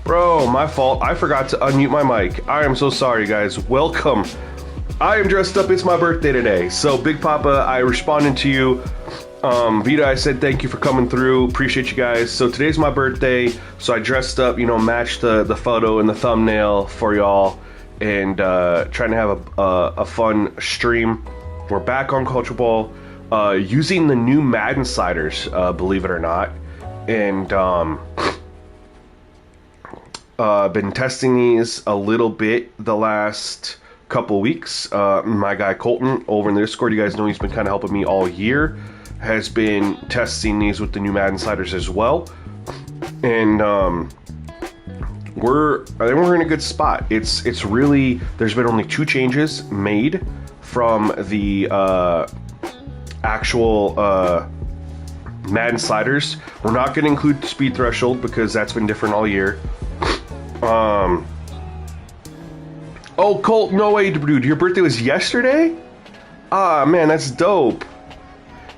Bro, my fault. I forgot to unmute my mic. I am so sorry, guys. Welcome. I am dressed up. It's my birthday today. So, Big Papa, I responded to you. Vita, I said thank you for coming through. Appreciate you guys. So, today's my birthday. So, I dressed up, you know, matched the photo and the thumbnail for y'all. And trying to have a fun stream. We're back on Culture Ball. Using the new Madden sliders, believe it or not. And, been testing these a little bit the last couple weeks. My guy Colton over in the Discord, you guys know he's been kind of helping me all year, has been testing these with the new Madden sliders as well. And I think we're in a good spot. It's really, there's been only 2 changes made from the actual Madden sliders. We're not going to include the speed threshold because that's been different all year. Oh, Colt, no way, dude. Your birthday was yesterday? Ah, man, that's dope.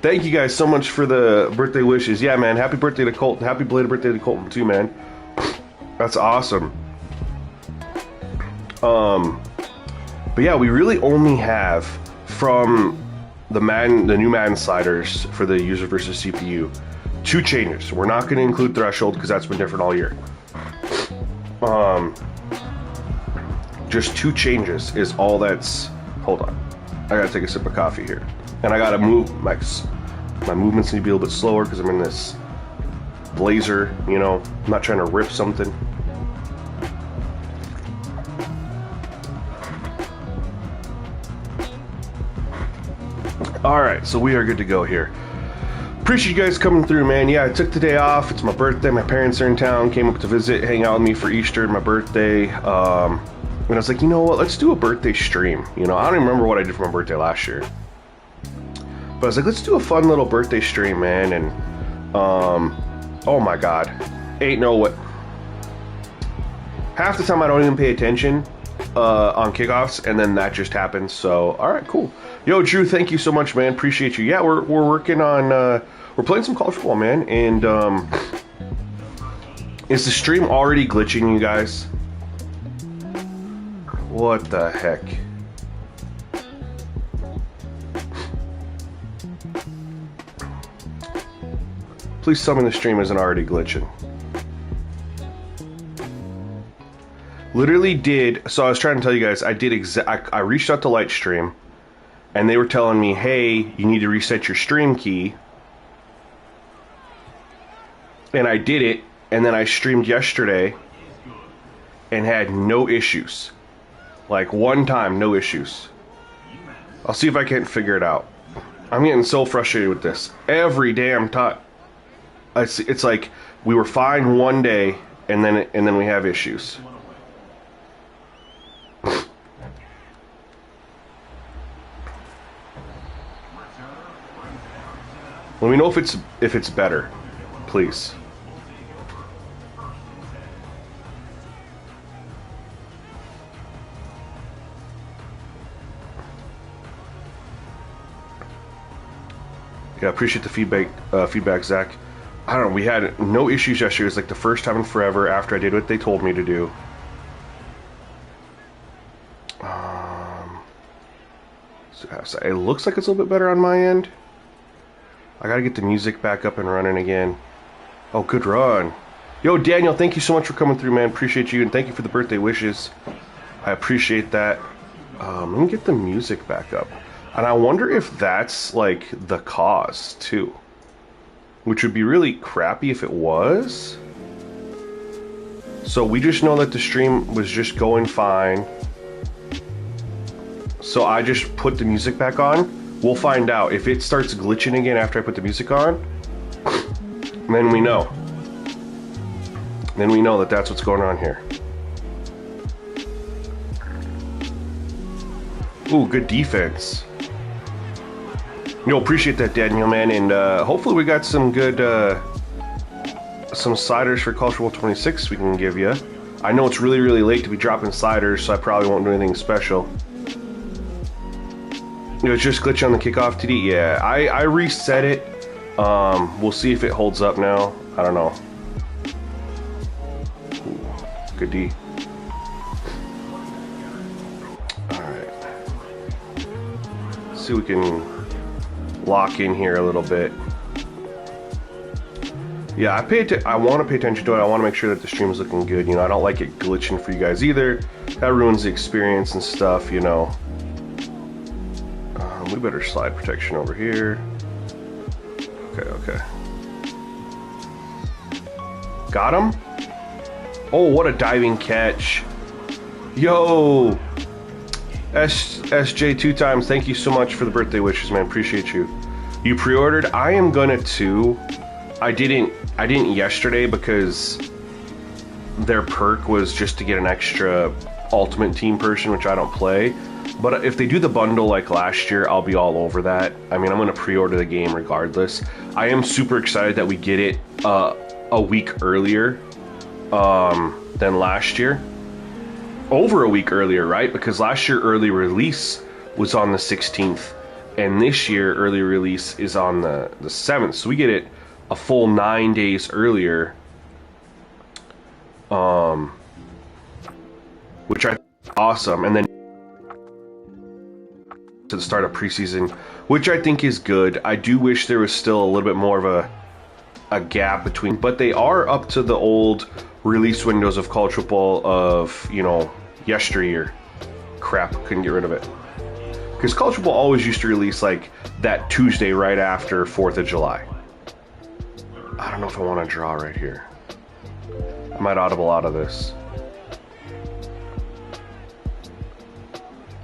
Thank you guys so much for the birthday wishes. Yeah, man, happy birthday to Colton. Happy belated birthday to Colton, too, man. That's awesome. But yeah, we really only have from the new Madden sliders for the user versus CPU 2 changes. We're not going to include threshold because that's been different all year. Just 2 changes is all that's... Hold on. I gotta take a sip of coffee here. And I gotta move... My movements need to be a little bit slower because I'm in this blazer, you know. I'm not trying to rip something. Alright, so we are good to go here. Appreciate you guys coming through, man. Yeah, I took the day off. It's my birthday. My parents are in town. Came up to visit, hang out with me for Easter and my birthday. And I was like, you know what? Let's do a birthday stream. You know, I don't even remember what I did for my birthday last year. But I was like, let's do a fun little birthday stream, man. And, oh my God. Ain't no what. Half the time I don't even pay attention on kickoffs, and then that just happens. So, all right, cool. Yo, Drew, thank you so much, man. Appreciate you. Yeah, we're working on, we're playing some college football, man. And, is the stream already glitching, you guys? What the heck? Please tell me the stream isn't already glitching. Literally did, so I was trying to tell you guys, I reached out to Lightstream, and they were telling me, hey, you need to reset your stream key. And I did it, and then I streamed yesterday, and had no issues. Like, one time, no issues. I'll see if I can't figure it out. I'm getting so frustrated with this. Every damn time. It's like, we were fine one day, and then we have issues. Let me know if it's better, please. Yeah, appreciate the feedback, Zach. I don't know, we had no issues yesterday. It was like the first time in forever after I did what they told me to do. So it looks like it's a little bit better on my end. I gotta get the music back up and running again. Oh, good run. Yo, Daniel, thank you so much for coming through, man. Appreciate you, and thank you for the birthday wishes. I appreciate that. Let me get the music back up. And I wonder if that's, like, the cause, too. Which would be really crappy if it was. So we just know that the stream was just going fine. So I just put the music back on. We'll find out. If it starts glitching again after I put the music on, then we know. Then we know that that's what's going on here. Ooh, good defense. Yo, appreciate that, Daniel, man, and hopefully we got some good, some sliders for Culture Ball 26 we can give you. I know it's really, really late to be dropping sliders, so I probably won't do anything special. You know, it's just glitch on the kickoff TD. Yeah, I reset it. We'll see if it holds up now. I don't know. Good D. Alright. See if we can lock in here a little bit. Yeah, I want to pay attention to it. I want to make sure that the stream is looking good. You know, I don't like it glitching for you guys either. That ruins the experience and stuff, you know. We better slide protection over here. Okay. Got him? Oh, what a diving catch. Yo! SJ 2 times, thank you so much for the birthday wishes, man. Appreciate you. You pre-ordered? I am gonna too. I didn't yesterday because their perk was just to get an extra Ultimate Team person, which I don't play. But if they do the bundle like last year, I'll be all over that. I mean, I'm going to pre-order the game regardless. I am super excited that we get it a week earlier than last year. Over a week earlier, right? Because last year early release was on the 16th. And this year early release is on the 7th. So we get it a full 9 days earlier. Which I think is awesome. And then to the start of preseason, which I think is good. I do wish there was still a little bit more of a gap between, but they are up to the old release windows of college football of, you know, yesteryear. Crap, couldn't get rid of it. Because college football always used to release like that Tuesday right after 4th of July. I don't know if I want to draw right here. I might audible out of this.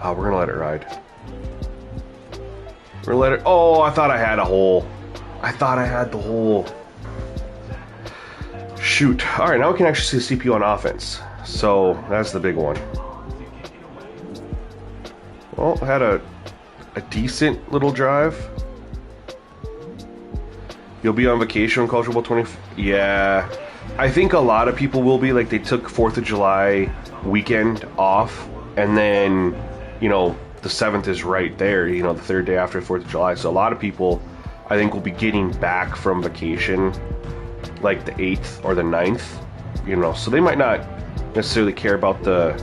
We're gonna let it ride. We're gonna let it. Oh, I thought I had a hole. I thought I had the hole. Shoot. All right, now we can actually see the CPU on offense. So that's the big one. Well, I had a decent little drive. You'll be on vacation on College Football 20. Yeah, I think a lot of people will be. Like, they took 4th of July weekend off, and then, you know, the 7th is right there, you know, the 3rd day after 4th of July. So a lot of people, I think, will be getting back from vacation like the 8th or the 9th, you know. So they might not necessarily care about the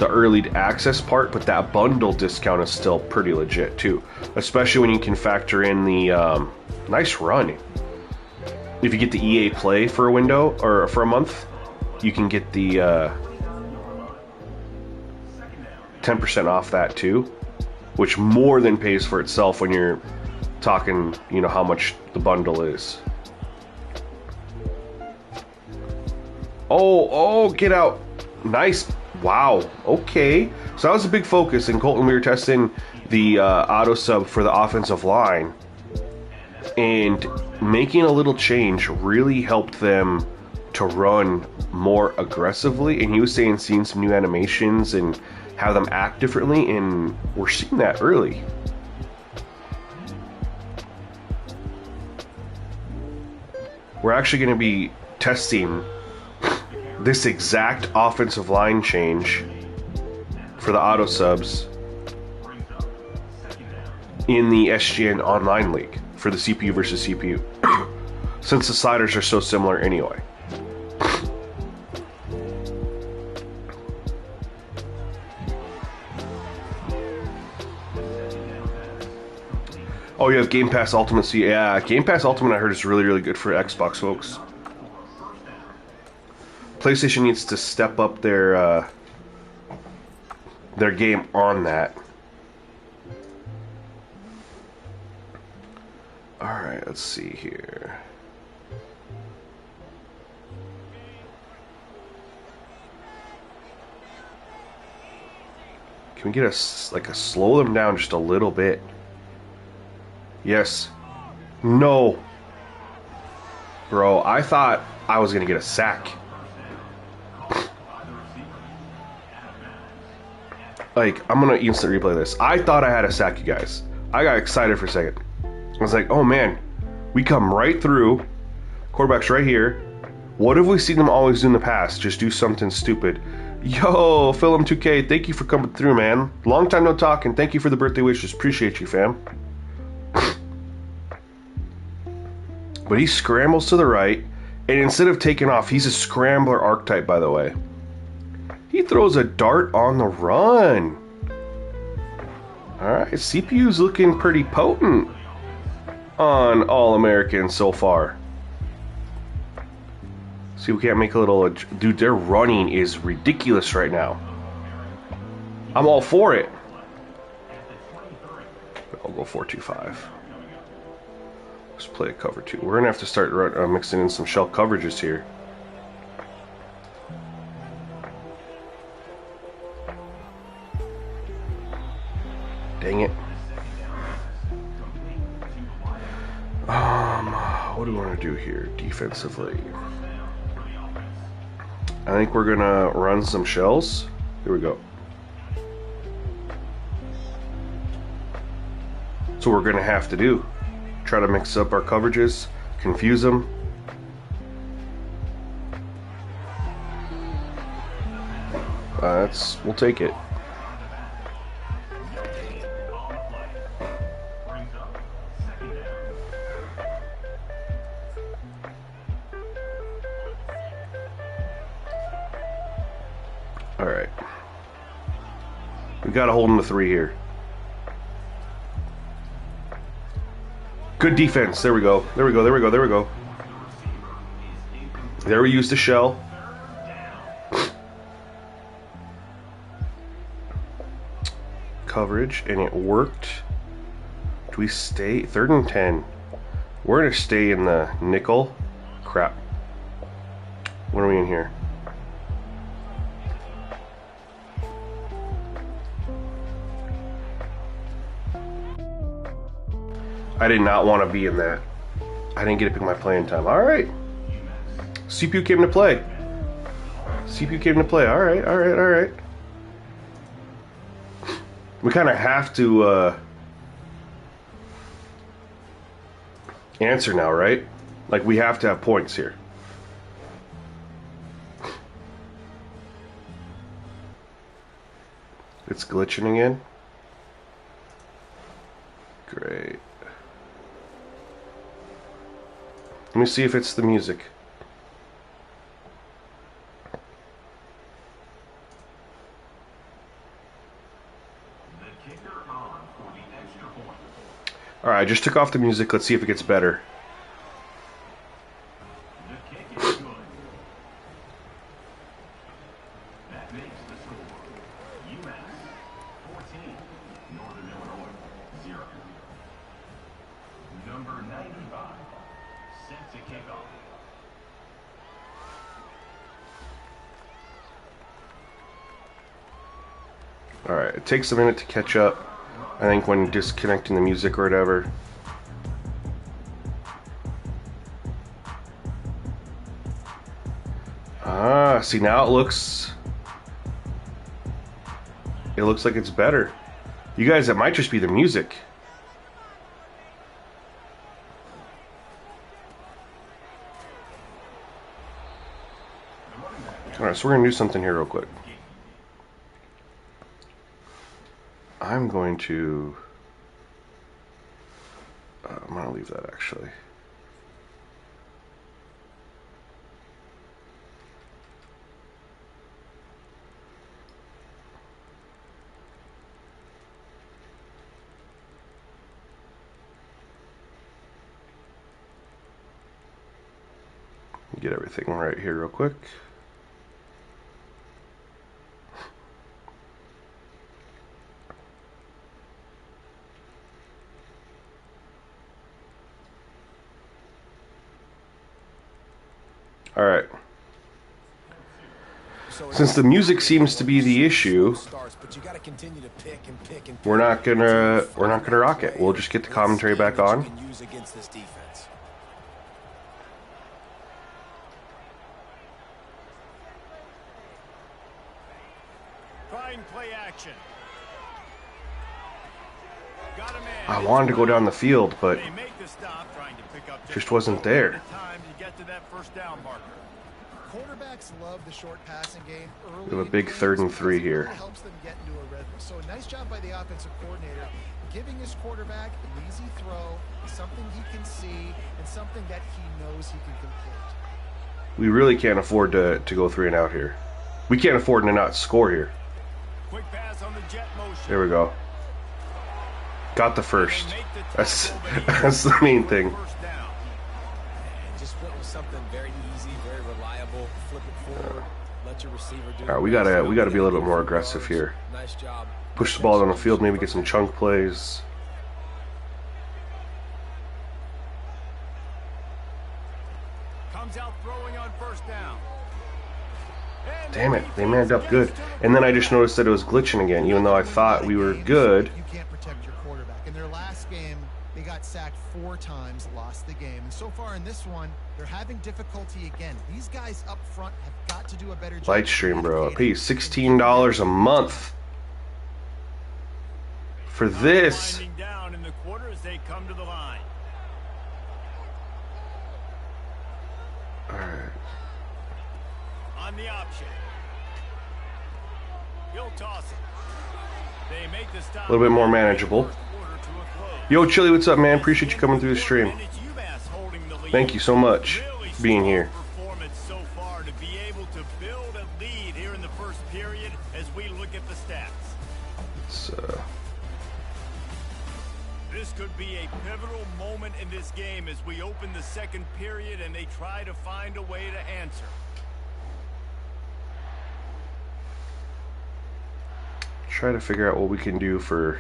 early access part, but that bundle discount is still pretty legit too, especially when you can factor in the nice run. If you get the EA Play for a window or for a month, you can get the 10% off that too, which more than pays for itself when you're talking, you know, how much the bundle is. Oh, get out. Nice. Wow. Okay. So that was a big focus. And Colton, we were testing the auto sub for the offensive line, and making a little change really helped them to run more aggressively. And he was saying seeing some new animations and have them act differently, and we're seeing that early. We're actually going to be testing this exact offensive line change for the auto subs in the SGN Online League for the CPU versus CPU, since the sliders are so similar anyway. Oh, you have Game Pass Ultimate. Yeah, Game Pass Ultimate I heard is really, really good for Xbox folks. PlayStation needs to step up their game on that. Alright, let's see here. Can we get a slow them down just a little bit? Yes. No. Bro, I thought I was going to get a sack. Like, I'm going to instant replay this. I thought I had a sack, you guys. I got excited for a second. I was like, oh man, we come right through. Quarterback's right here. What have we seen them always do in the past? Just do something stupid. Yo, Philm2K, thank you for coming through, man. Long time no talk, and thank you for the birthday wishes. Appreciate you, fam. But he scrambles to the right, and instead of taking off, he's a scrambler archetype, by the way. He throws a dart on the run. Alright, CPU's looking pretty potent on All-American so far. See, we can't make a little... Dude, their running is ridiculous right now. I'm all for it. I'll go 4-2-5. Let's play a cover 2. We're going to have to start mixing in some shell coverages here. Dang it. What do we want to do here defensively? I think we're going to run some shells. Here we go. So we're going to have to do. Try to mix up our coverages, confuse them. We'll take it. All right. We got to hold them to 3 here. Good defense. There we go. There we go. There we go. There we go. There we used the shell. Coverage, and it worked. Do we stay? 3rd and 10. We're going to stay in the nickel. Crap. What are we in here? I did not want to be in that. I didn't get to pick my playing time. Alright. CPU came to play. CPU came to play. Alright, alright, alright. We kind of have to answer now, right? Like, we have to have points here. It's glitching again. Great. Let me see if it's the music. Alright, I just took off the music. Let's see if it gets better. Alright, it takes a minute to catch up, I think, when disconnecting the music or whatever. Ah, see, now it looks like it's better. You guys, it might just be the music. Alright, so we're gonna do something here real quick. I'm going to... I'm going to leave that, actually. Get everything right here real quick. Alright. Since the music seems to be the issue, we're not gonna rock it. We'll just get the commentary back on. I wanted to go down the field, but just wasn't there. Quarterbacks love the short passing game. We have a big 3rd and 3 here. Helps them get into a rhythm. So a nice job by the offensive coordinator, giving his quarterback an easy throw, something he can see, and something that he knows he can complete. We really can't afford to go 3 and out here. We can't afford to not score here. Quick pass on the jet motion. There we go. Got the first. That's the main thing. First down. And just went with something very easy, very reliable. Flip it forward. Let your receiver do All right, we gotta be a little bit more aggressive here. Nice job. Push the ball down the field, maybe get some chunk plays. Comes out throwing on first down. And Damn it, they manned up good. And then I just noticed that it was glitching again, even though I thought we were good. You can't protect your quarterback. In their last game, they got sacked 4 times, lost the game. And so far in this one, they're having difficulty again. These guys up front have got to do a better job. Lightstream, bro. I pay you $16 a month for this. Winding down in the quarter as they come to the line. All right. On the option. He'll toss it. They make the stop. A little bit more manageable. Yo, Chili, what's up, man? Appreciate you coming through the stream. Thank you so much for being here. Performance so far to be able to build a lead here in the first period as we look at the stats. This could be a pivotal moment in this game as we open the second period and they try to find a way to answer. Try to figure out what we can do for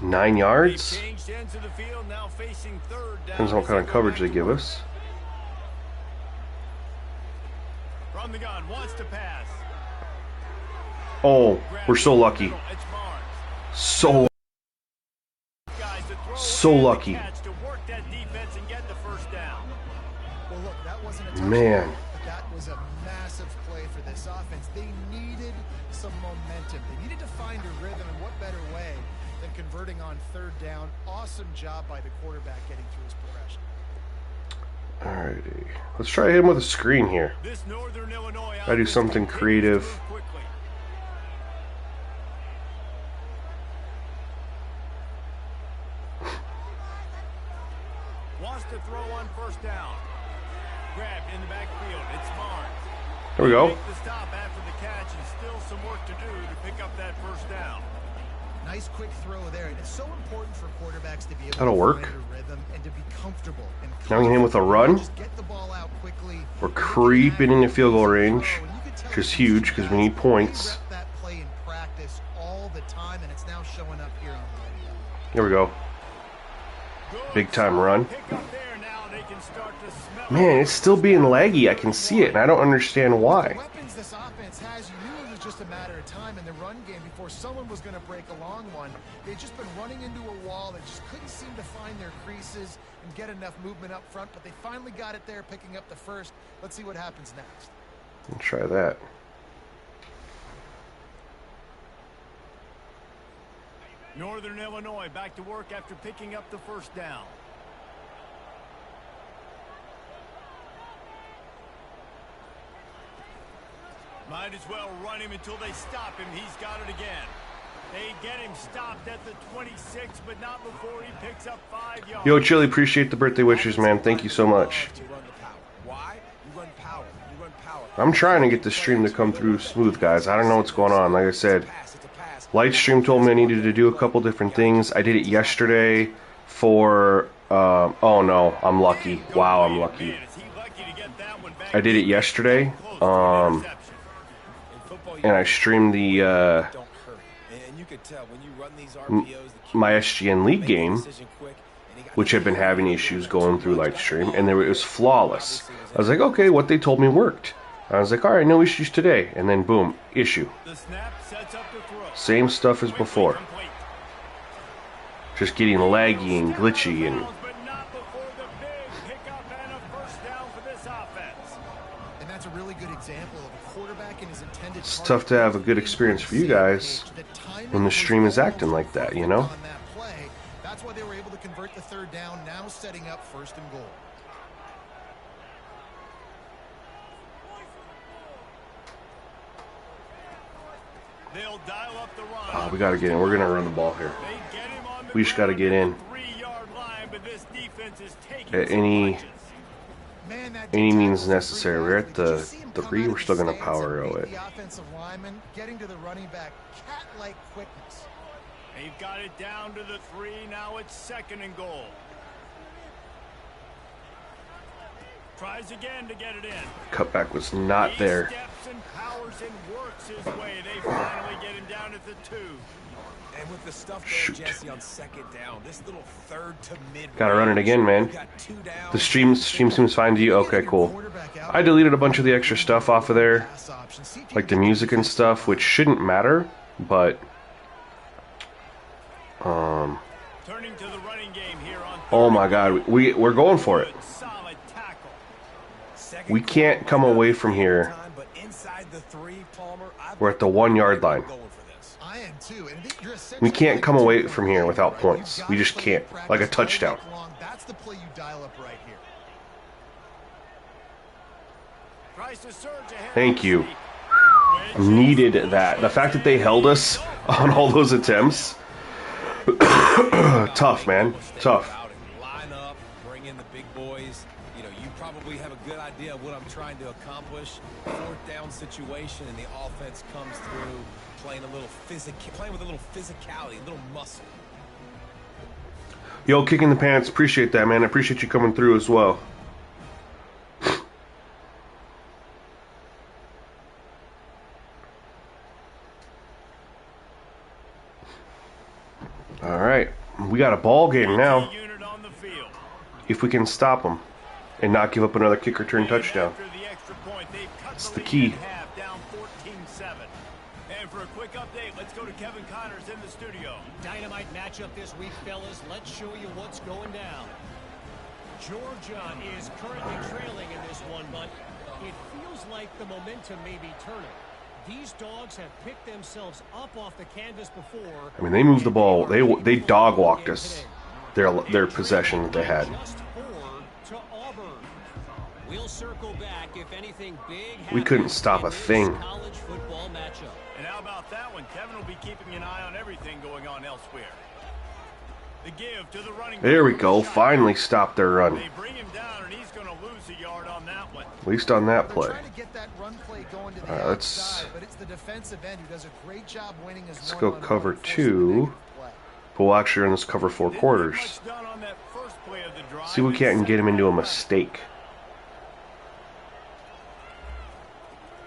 9 yards. Changed ends of the field, now facing third down. Depends on what kind of coverage they give us. From the gun, wants to pass. Oh, we're so lucky. So lucky. Well, look, that wasn't a Man. touchdown, but that was a massive play for this offense. They needed some momentum. They needed to find a rhythm, and what better way than converting on third down. Awesome job by the quarterback getting through his progression. Alrighty. Let's try to hit him with a screen here. I do something creative. Wants to throw on first down. Grabbed in the backfield. It's Barnes. There we go. Make the stop after the catch and still some work to do to pick up that first down. Nice quick throw there, and it's so important for quarterbacks to be able That'll to work. find a rhythm and to be comfortable. And Now we can hit him with a run. Just get the ball out quickly. We're creeping into field goal range, which is huge because we need points. Rep that play in practice all the time, and it's now showing up here on the radio. Here we go. Big time run. Man, it's still being laggy. I can see it, and I don't understand why. Weapons this offense has, you knew it was just a matter of time in the run game before someone was going to break a long one. They've just been running into a wall. They just couldn't seem to find their creases and get enough movement up front, but they finally got it there, picking up the first. Let's see what happens next. Let's try that. Northern Illinois back to work after picking up the first down. Might as well run him until they stop him. He's got it again. They get him stopped at the 26, but not before he picks up 5 yards. Yo, Chili, appreciate the birthday wishes, man. Thank you so much. Why? You run power. You run power. I'm trying to get the stream to come through smooth, guys. I don't know what's going on. Like I said, Lightstream told me I needed to do a couple different things. I did it yesterday for... oh, no. I'm lucky. Wow, I'm lucky. I did it yesterday. And I streamed the... my SGN League game, which had been having issues going through Lightstream, and it was flawless. I was like, okay, what they told me worked. I was like, all right, no issues today. And then, boom, issue. Same stuff as before. Just getting laggy and glitchy and... That's a really good example of a quarterback in his intended. It's tough to have a good experience for you guys when the stream is acting like that, you know? That's why they were able to convert the third down, now setting up first and goal. They'll dial up the run. Oh, we got to get in. We're going to run the ball here. We just got to get in. Line, but this defense is taking At any Man, that any D means tackle was a necessary. freak We're athlete. at Did you the see him come 3. out We're of still his going to stance power and row beat it. the offensive lineman, getting to the running back, cat-like quickness. They've got it down to the 3. Now it's 2nd and goal. Tries again to get it in. Cutback was not He there. steps and powers and works his way. They finally get him down at the 2. And with the stuff there, Shoot. Jesse, on 2nd down, this little 3rd to mid. Gotta run it again, man. You got 2 down. The stream seems fine to you? Okay, cool. I deleted a bunch of the extra stuff off of there, like the music and stuff, which shouldn't matter, but Turning to the running game here on oh my god, we're going for it. solid tackle. We can't come away from here. But inside the 3, Palmer, We're at the 1 yard line. going for this. I am too. And you're We can't come away essentially from here without points. We just can't. Like a touchdown. That's the play you dial up right here. Tries to surge ahead. Thank you. Needed that. The fact that they held us on all those attempts. Tough, man. Tough. Line up, bring in the big boys. You know, you probably have a good idea of what I'm trying to accomplish. 4th down situation, and the offense comes through playing with a little physicality, a little muscle. Yo, Kicking the Pants, appreciate that, man. I appreciate you coming through as well. All right, we got a ball game now. Unit on the field. If we can stop them and not give up another kick return touchdown. After the extra point, they've cut That's the the lead key. in half, down 14-7. And for a quick update, let's go to Kevin Connors in the studio. Dynamite matchup this week, fellas. Let's show you what's going down. Georgia is currently trailing in this one, but it feels like the momentum may be turning. These dogs have picked themselves up off the canvas before. I mean, they moved the ball. They dog walked us. Their possession that they had. Just 4 to Auburn. We'll circle back if anything big We couldn't happens stop in a this thing. college football matchup. And how about that one? Kevin will be keeping an eye on everything going on elsewhere. The give to the running There we back. go. Finally stopped their run. They bring him down, and he's going to lose a yard on that one. At least on that They're play. trying to get that run play going to the All right, let's- outside, but it's the defensive end who does a great job winning his Let's go one-on-one cover and forcing 2. the negative play. But we'll actually run this cover 4 Didn't get quarters. much done on that first play of the drive. See if we can't get him into a mistake.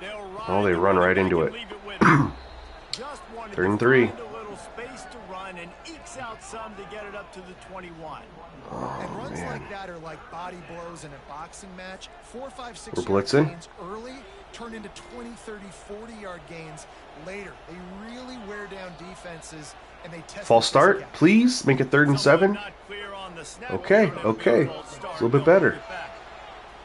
They'll ride Oh, they the run running right back into and it. leave with him. Just wanted 3rd and to 3. find a little space to run and ekes out some to get it up to the 21. And runs man. like that are like body blows in a boxing match. 4, 5, 6 We're yard blitzing. gains early turn into 20, 30, 40-yard gains later. They really wear down defenses, and they test False the start, physicality. please. Make it 3rd and 7. Not clear on the snap. Okay, We're gonna okay. have a false start. It's a little bit They'll better. bring it back.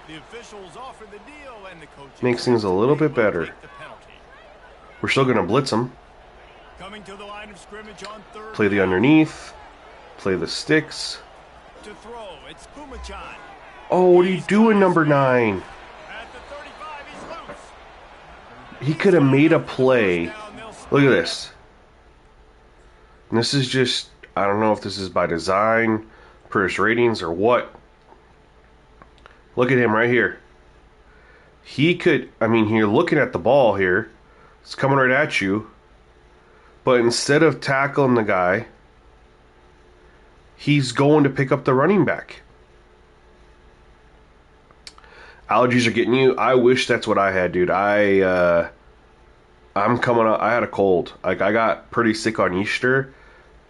The officials offer the deal, and the coaches Makes things a little bit will better. take the penalty. We're still going to blitz them. Coming to the line of scrimmage on 3rd. Play the underneath. Play the sticks. To throw, it's Pumachan. Oh, what are you doing, number 9? At the 35, he's loose. He could have made a play. Look at this. And this is just, I don't know if this is by design, per his ratings, or what. Look at him right here. He could, I mean, you're looking at the ball here. It's coming right at you. But instead of tackling the guy, he's going to pick up the running back. Allergies are getting you. I wish that's what I had, dude. I'm coming up. I had a cold. Like, I got pretty sick on Easter,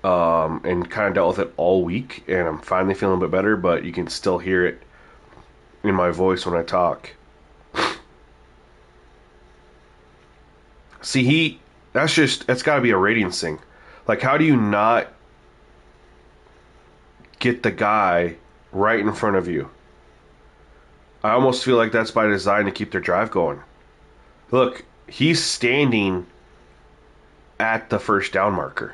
and kind of dealt with it all week, and I'm finally feeling a bit better, but you can still hear it in my voice when I talk. See, that's got to be a ratings thing. Like, how do you not get the guy right in front of you? I almost feel like that's by design to keep their drive going. Look, he's standing at the 1st down marker.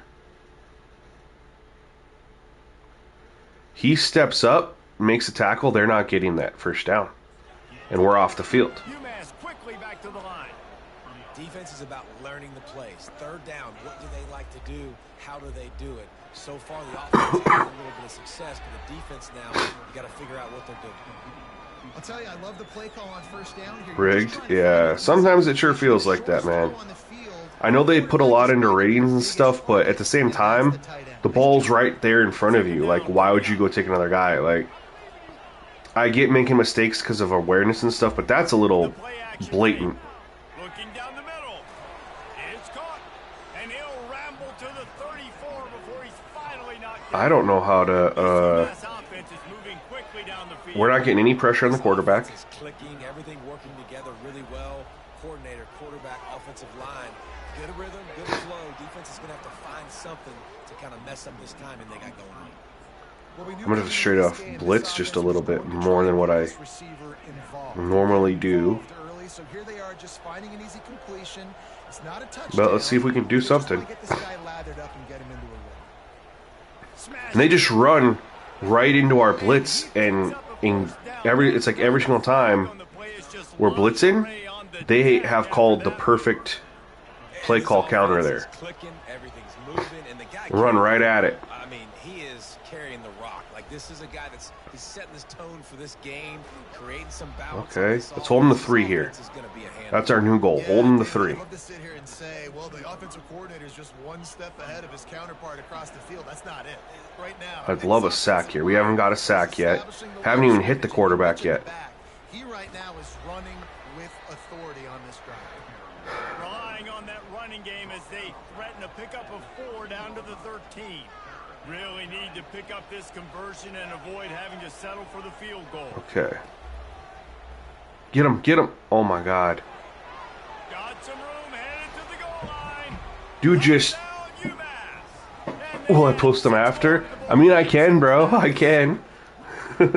He steps up, makes a tackle, they're not getting that 1st down. And we're off the field. UMass quickly back to the line. Defense is about learning the plays. 3rd down, what do they like to do? How do they do it? So far, the offense has had a little bit of success, but the defense now, you got to figure out what they're doing. I'll tell you, I love the play call on first down here. Rigged? Yeah, sometimes it sure feels like that, man. I know they put a lot into ratings and stuff, but at the same time, the ball's right there in front of you. Like, why would you go take another guy? Like, I get making mistakes because of awareness and stuff, but that's a little blatant. Looking down the middle. It's caught. And he'll ramble to the 34 before he's finally knocked down. I don't know how to, This offense is moving quickly down the field. we're not getting any pressure on the quarterback. It's clicking, everything working together really well. Coordinator, quarterback, offensive line. Good rhythm, good flow. Defense is going to have to find something to kind of mess up this timing they got going on. I'm going to straight off blitz just a little bit more than what I normally do. But let's see if we can do something. And they just run right into our blitz, and it's like every single time we're blitzing, they have called the perfect play call counter there. Run right at it. I mean, he is carrying the rock. Like, this is a guy he's setting this tone for this game, creating some balance. Okay, let's hold him to 3 here. That's our new goal. Hold him to 3. I'd love to sit here and say, well, the offensive coordinator is just one step ahead of his counterpart across the field. That's not it. Right now, I'd love a sack here. We haven't got a sack yet. Haven't even hit the quarterback yet. He right now is running with authority on this drive. Relying on that running game as they threaten to pick up a 4 down to the 13. Really need to pick up this conversion and avoid having to settle for the field goal. Okay. Get him, get him. Oh my God. Got some room, headed to the goal line. Dude just... Will I post him after? I mean, I can, bro. I can. One of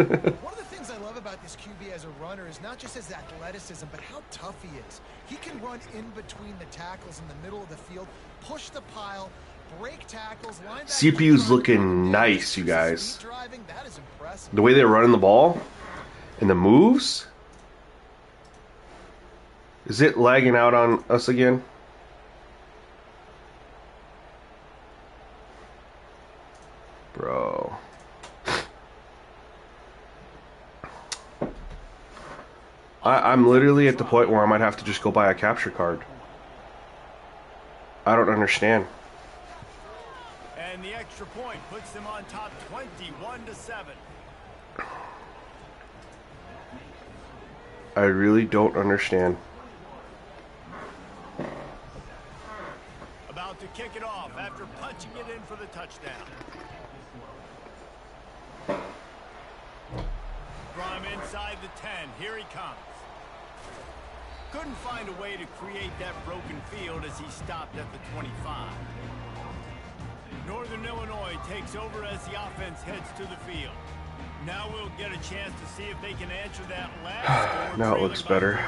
the things I love about this QB as a runner is not just his athleticism, but how tough he is. He can run in between the tackles in the middle of the field, push the pile, break tackles, CPU's looking nice, you guys. The way they're running the ball and the moves. Is it lagging out on us again? Bro. I'm literally at the point where I might have to just go buy a capture card. I don't understand. And the extra point puts them on top 21-7. I really don't understand. About to kick it off after punching it in for the touchdown. From inside the 10, here he comes. Couldn't find a way to create that broken field as he stopped at the 25. Northern Illinois takes over as the offense heads to the field. Now we'll get a chance to see if they can answer that last score. Now it looks better.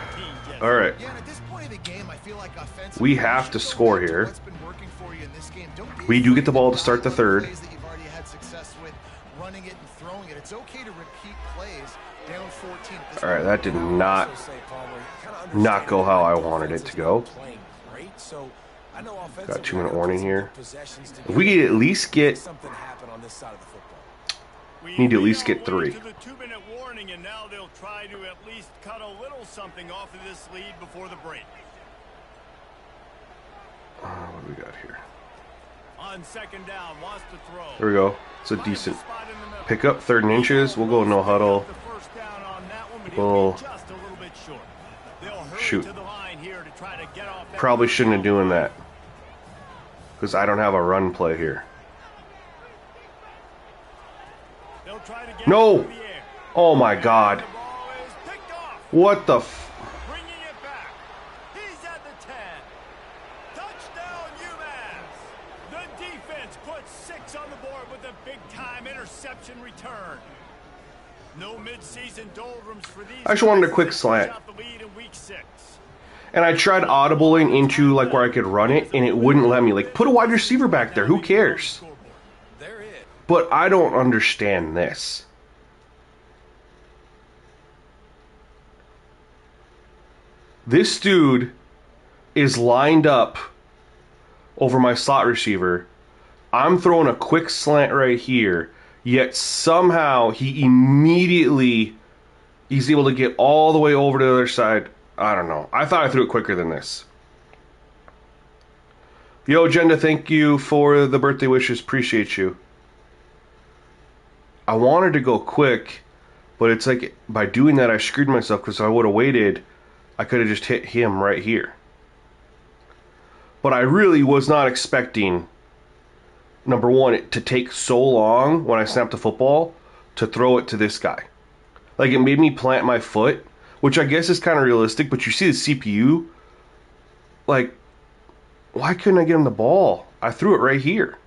All right. Yeah, at this point of the game, I feel like we have to score here. We do get the ball to start the third. All right, that did not go how I wanted it to go. Got 2-minute warning here. If we could at least get... Need to at least get 3. To the 2-minute warning, and now they'll try to at least cut a little something off of this lead before the break. What do we got here? On second down, wants to throw. There we go. It's a decent pickup, 3rd and inches. We'll go no huddle. We'll shoot. Probably shouldn't have doing that because I don't have a run play here. No! Oh my God! What the f... Bringing it back. He's at the 10. Touchdown UMass. The defense puts 6 on the board with a big-time interception return. No mid-season doldrums for these. I just wanted a quick slant. And I tried audibling into like where I could run it, and it wouldn't let me. Like, put a wide receiver back there. Who cares? But I don't understand this. This dude is lined up over my slot receiver. I'm throwing a quick slant right here, yet somehow he immediately He's able to get all the way over to the other side. I don't know. I thought I threw it quicker than this. Yo, Jenda, thank you for the birthday wishes. Appreciate you. I wanted to go quick, but it's like by doing that I screwed myself, because if I would have waited, I could have just hit him right here. But I really was not expecting, number one, it to take so long when I snapped the football to throw it to this guy. Like, it made me plant my foot, which I guess is kind of realistic, but you see the CPU, like, why couldn't I get him the ball? I threw it right here.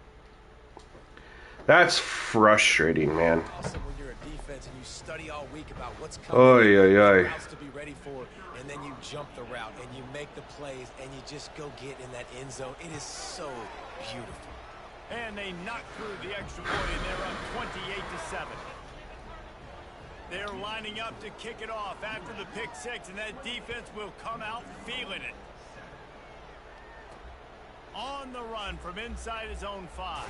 That's frustrating, man. Awesome when you're a defense and you study all week about what's Oy, oy, oy. routes to be ready for, and then you jump the route and you make the plays and you just go get in that end zone. It is so beautiful. And they knock through the extra point, and they're up 28-7. They're lining up to kick it off after the pick six, and that defense will come out feeling it. On the run from inside his own 5.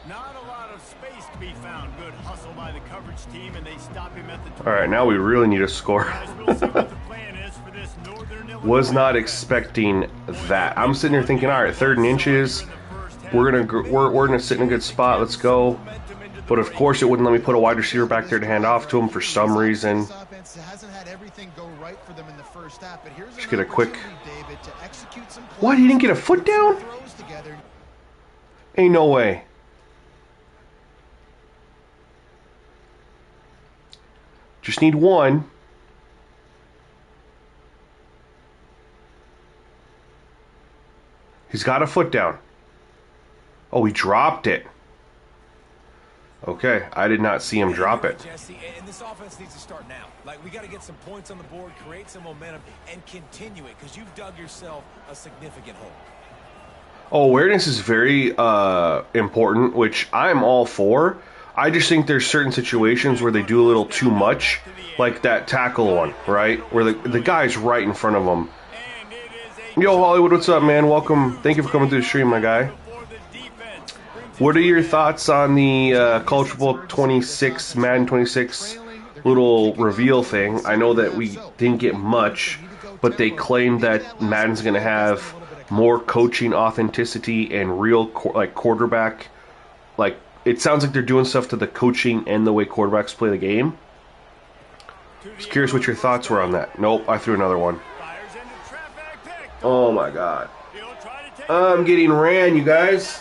Not a lot of space to be found. Good hustle by the coverage team, and they stop him at the 20. All right, now we really need a score. Guys, we'll see what the plan is for this Northern Illinois. Was not expecting that. I'm sitting here thinking, all right, 3rd and inches. We're gonna sit in a good spot. Let's go. But of course, it wouldn't let me put a wide receiver back there to hand off to him for some reason. Just get a quick. What? He didn't get a foot down? Ain't no way. Just need one. He's got a foot down. Oh, he dropped it. Okay, I did not see him drop it. Jesse, and this offense needs to start now. Like, we got to get some points on the board, create some momentum, and continue it, because you've dug yourself a significant hole. Oh, awareness is very important, which I'm all for. I just think there's certain situations where they do a little too much, like that tackle one, right? Where the guy's right in front of him. Yo, Hollywood, what's up, man? Welcome. Thank you for coming through the stream, my guy. What are your thoughts on the College Football 26, Madden 26 little reveal thing? I know that we didn't get much, but they claimed that Madden's going to have more coaching authenticity and real quarterback. Like, it sounds like they're doing stuff to the coaching and the way quarterbacks play the game. Just curious what your thoughts were on that. Nope, I threw another one. Oh my god. I'm getting ran, you guys.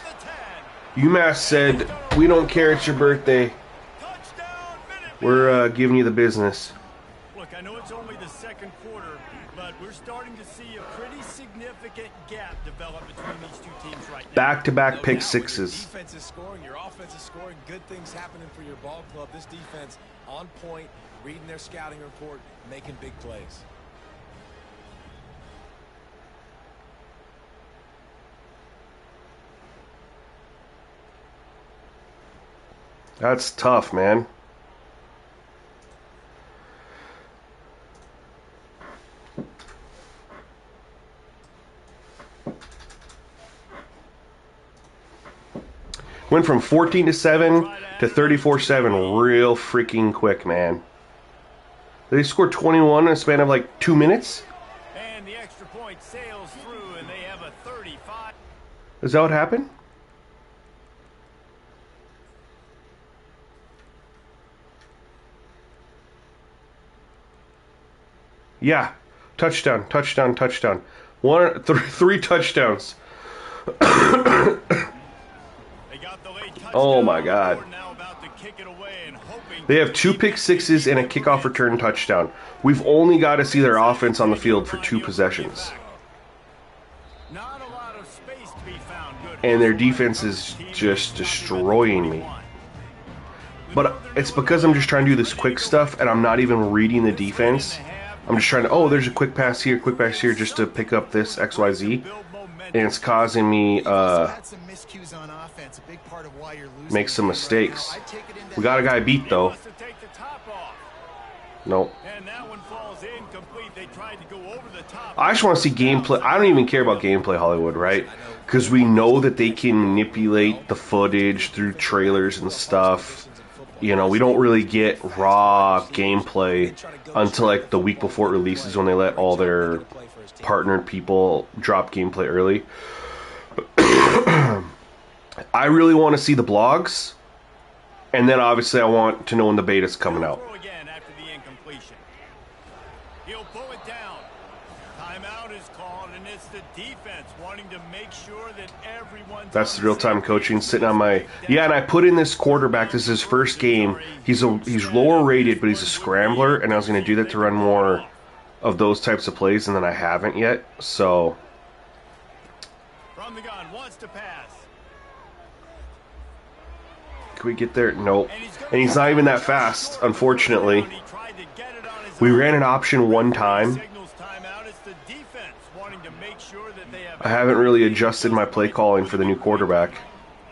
UMass said, we don't care, it's your birthday. We're giving you the business. Look, I know it's only the second quarter, but we're starting to see a pretty significant gap develop between these two teams right now. Back-to-back pick sixes. Your defense is scoring, your offense is scoring, good things happening for your ball club. This defense on point, reading their scouting report, making big plays. That's tough, man. Went from 14-7 to 34-7 real freaking quick, man. They scored 21 in a span of like 2 minutes? And the extra point sails through, and they have a 35. Is that what happened? Yeah, touchdown, touchdown, touchdown. Three touchdowns. Oh my god. They have 2 pick sixes and a kickoff return touchdown. We've only got to see their offense on the field for 2 possessions. And their defense is just destroying me. But it's because I'm just trying to do this quick stuff and I'm not even reading the defense. I'm just trying to, oh, there's a quick pass here, just to pick up this XYZ. And it's causing me make some mistakes. We got a guy beat, though. Nope. I just want to see gameplay. I don't even care about gameplay, Hollywood, right? Because we know that they can manipulate the footage through trailers and stuff. You know, we don't really get raw gameplay until like the week before it releases, when they let all their partnered people drop gameplay early. I really want to see the blogs, and then obviously I want to know when the beta's coming out. Again after the incompletion. He'll pull it down. Timeout is called, and it's the defense wanting to make sure that everyone's... That's the real-time coaching sitting on my... Yeah, and I put in this quarterback. This is his first game. He's lower rated, but he's a scrambler, and I was going to do that to run more of those types of plays, and then I haven't yet. So From the gun, wants to pass. can we get there? Nope. And he's not even that fast, unfortunately. He tried to get it on his We own. ran an option one time. Signals timeout. It's the defense wanting to make sure that they have... I haven't really adjusted my play calling for the new quarterback.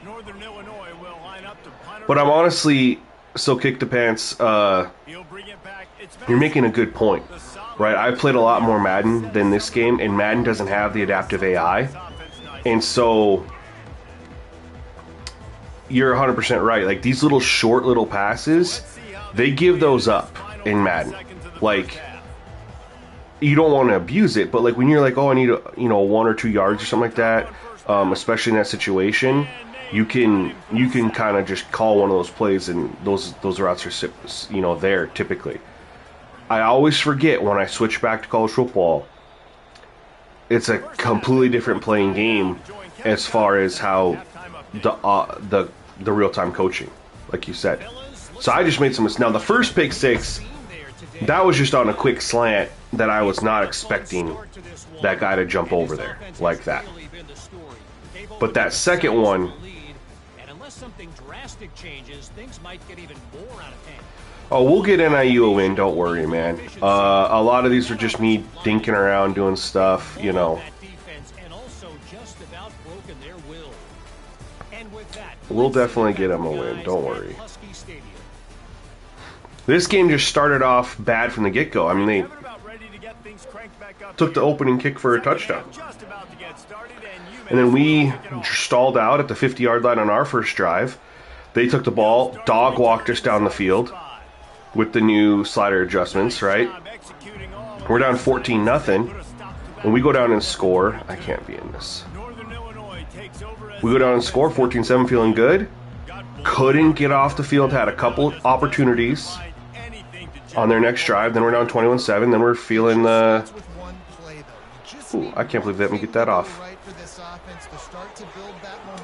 Northern Illinois will line up to punt. But I'm honestly so kick the pants. He'll bring it back. It's You're making a good point, right? I played a lot more Madden than this game, and Madden doesn't have the adaptive AI. And so you're 100% right. Like, these little short little passes, they give those up in Madden. Like, you don't want to abuse it, but like when you're like, oh, I need 1 or 2 yards or something like that, especially in that situation, you can kind of just call one of those plays, and those routes are there typically. I always forget when I switch back to college football, it's a completely different playing game as far as how the real-time coaching, like you said. So I just made some mistakes. Now the first pick six, that was just on a quick slant that I was not expecting that guy to jump over there like that. But that second one, and unless something drastic changes, things might get even more out of hand. oh, we'll get NIU a win, don't worry, man. A lot of these are just me dinking around doing stuff, you know. We'll definitely get them a win, don't worry. This game just started off bad from the get-go. I mean, they took the opening kick for a touchdown. And then we stalled out at the 50-yard line on our first drive. They took the ball, dog walked us down the field with the new slider adjustments, right? We're down 14-0, and we go down and score. I can't be in this. We go down and score, 14-7, feeling good. Couldn't get off the field, had a couple opportunities on their next drive. Then we're down 21-7. Then we're feeling the... Ooh, I can't believe they didn't get that off.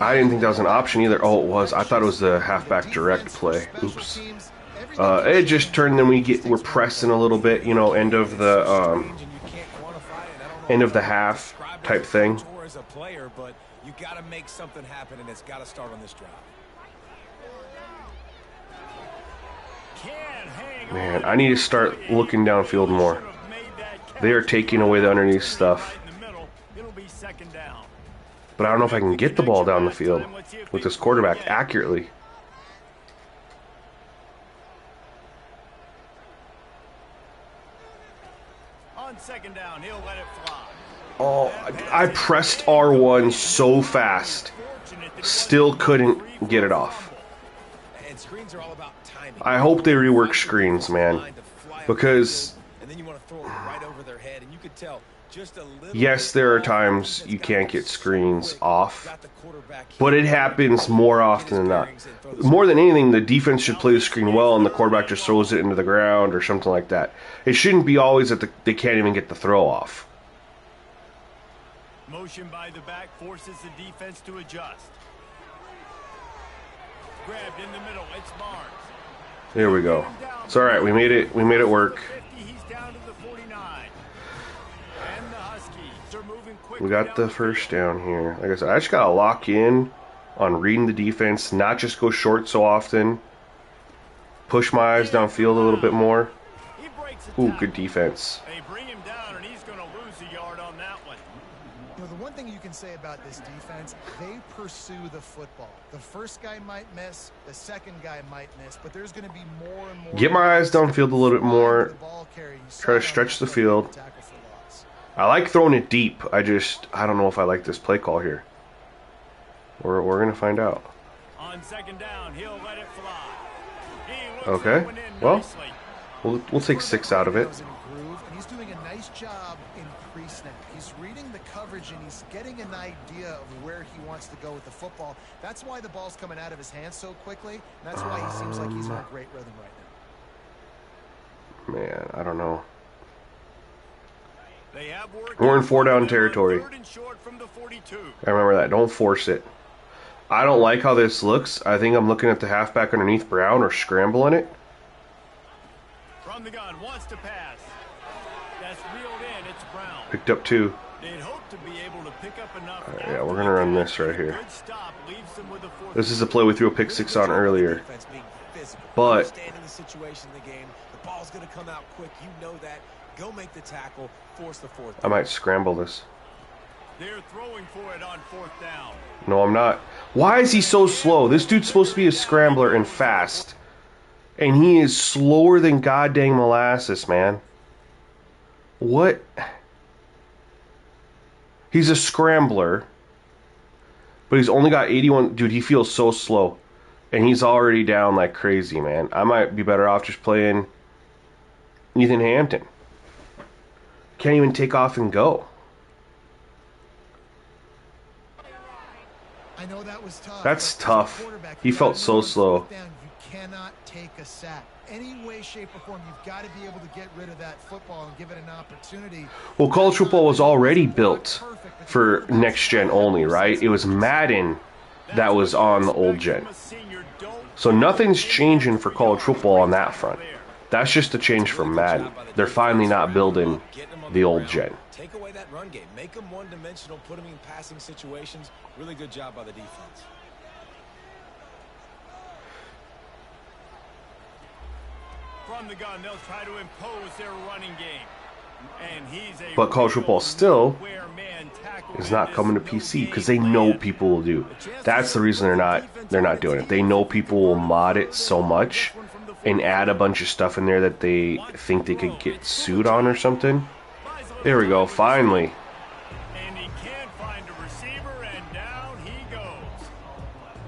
I didn't think that was an option either. Oh, it was. I thought it was the halfback direct play. Oops. It just turned. Then we're pressing a little bit. You know, end of the half type thing. But you got to make something happen, and it's got to start on this drive. Man, I need to start looking downfield more. They are taking away the underneath stuff. But I don't know if I can get the ball down the field with this quarterback accurately. On second down, he'll let it fly. Oh, I pressed R1 so fast. Still couldn't get it off. And screens are all about timing. I hope they rework screens, man. Because, And then you want to throw it right over their head, and you could tell just a little. yes, there are times you can't get screens off. But it happens more often than not. More than anything, the defense should play the screen well, and the quarterback just throws it into the ground or something like that. It shouldn't be always that they can't even get the throw off. Motion by the back forces the defense to adjust. Grabbed in the middle. It's Barnes. There we go. It's all right. We made it. We made it work. 50, he's down to the 49. And the Huskies are moving quickly. We got the first down here. Like I said, I just gotta lock in on reading the defense, not just go short so often. Push my eyes downfield a little bit more. He breaks a Ooh, tackle. good defense. They bring him down, and he's going to lose a yard on that one. You know, the one thing you can say about this defense, they pursue the football. The first guy might miss, the second guy might miss, but there's going to be more and more. Get my eyes downfield a little bit more. Try to stretch the field. I like throwing it deep. I don't know if I like this play call here. We're going to find out. On second down, he'll let it fly. Okay. Well, we'll take 6 out of it. And he's doing a nice job in pre-snap. He's reading the coverage and he's getting an idea of where he wants to go with the football. That's why the ball's coming out of his hands so quickly. And that's why he seems like he's in a great rhythm right now. Man, I don't know. We're in 4-down territory. I remember that. Don't force it. I don't like how this looks. I think I'm looking at the halfback underneath Brown or scrambling it. From the gun, wants to pass. That's reeled in. It's Brown. Picked up 2. They'd hope to be able to pick up enough. All right, yeah, we're gonna run this right here. Good stop leaves them with a 4th. This is a play we threw a pick 6 on earlier. But Understanding the situation in the game, the ball's going to come out quick. You know that. Go make the tackle. Force the 4th. I might scramble this. They're throwing for it on 4th down. No, I'm not. Why is he so slow? This dude's supposed to be a scrambler and fast. And he is slower than goddamn molasses, man. What? He's a scrambler. But he's only got 81. Dude, he feels so slow. And he's already down like crazy, man. I might be better off just playing Ethan Hampton. Can't even take off and go. I know that was tough. That's tough. He felt so slow. You cannot take a sack. Any way, shape, or form, you've got to be able to get rid of that football and give it an opportunity. Well, college football was already built for next gen only, right? It was Madden that was on the old gen. So nothing's changing for college football on that front. That's just a change from Madden. They're finally not building the old gen. Take away that run game. Make them one-dimensional. Put them in passing situations. Really good job by the defense. From the gun, they'll try to impose their running game. And he's a But college football still where man tackle is not coming to PC because they know people will do. That's the reason they're not doing it. They know people will mod it so much and add a bunch of stuff in there that they think they could get sued on or something. There we go, finally. And he can't find a receiver, and down he goes.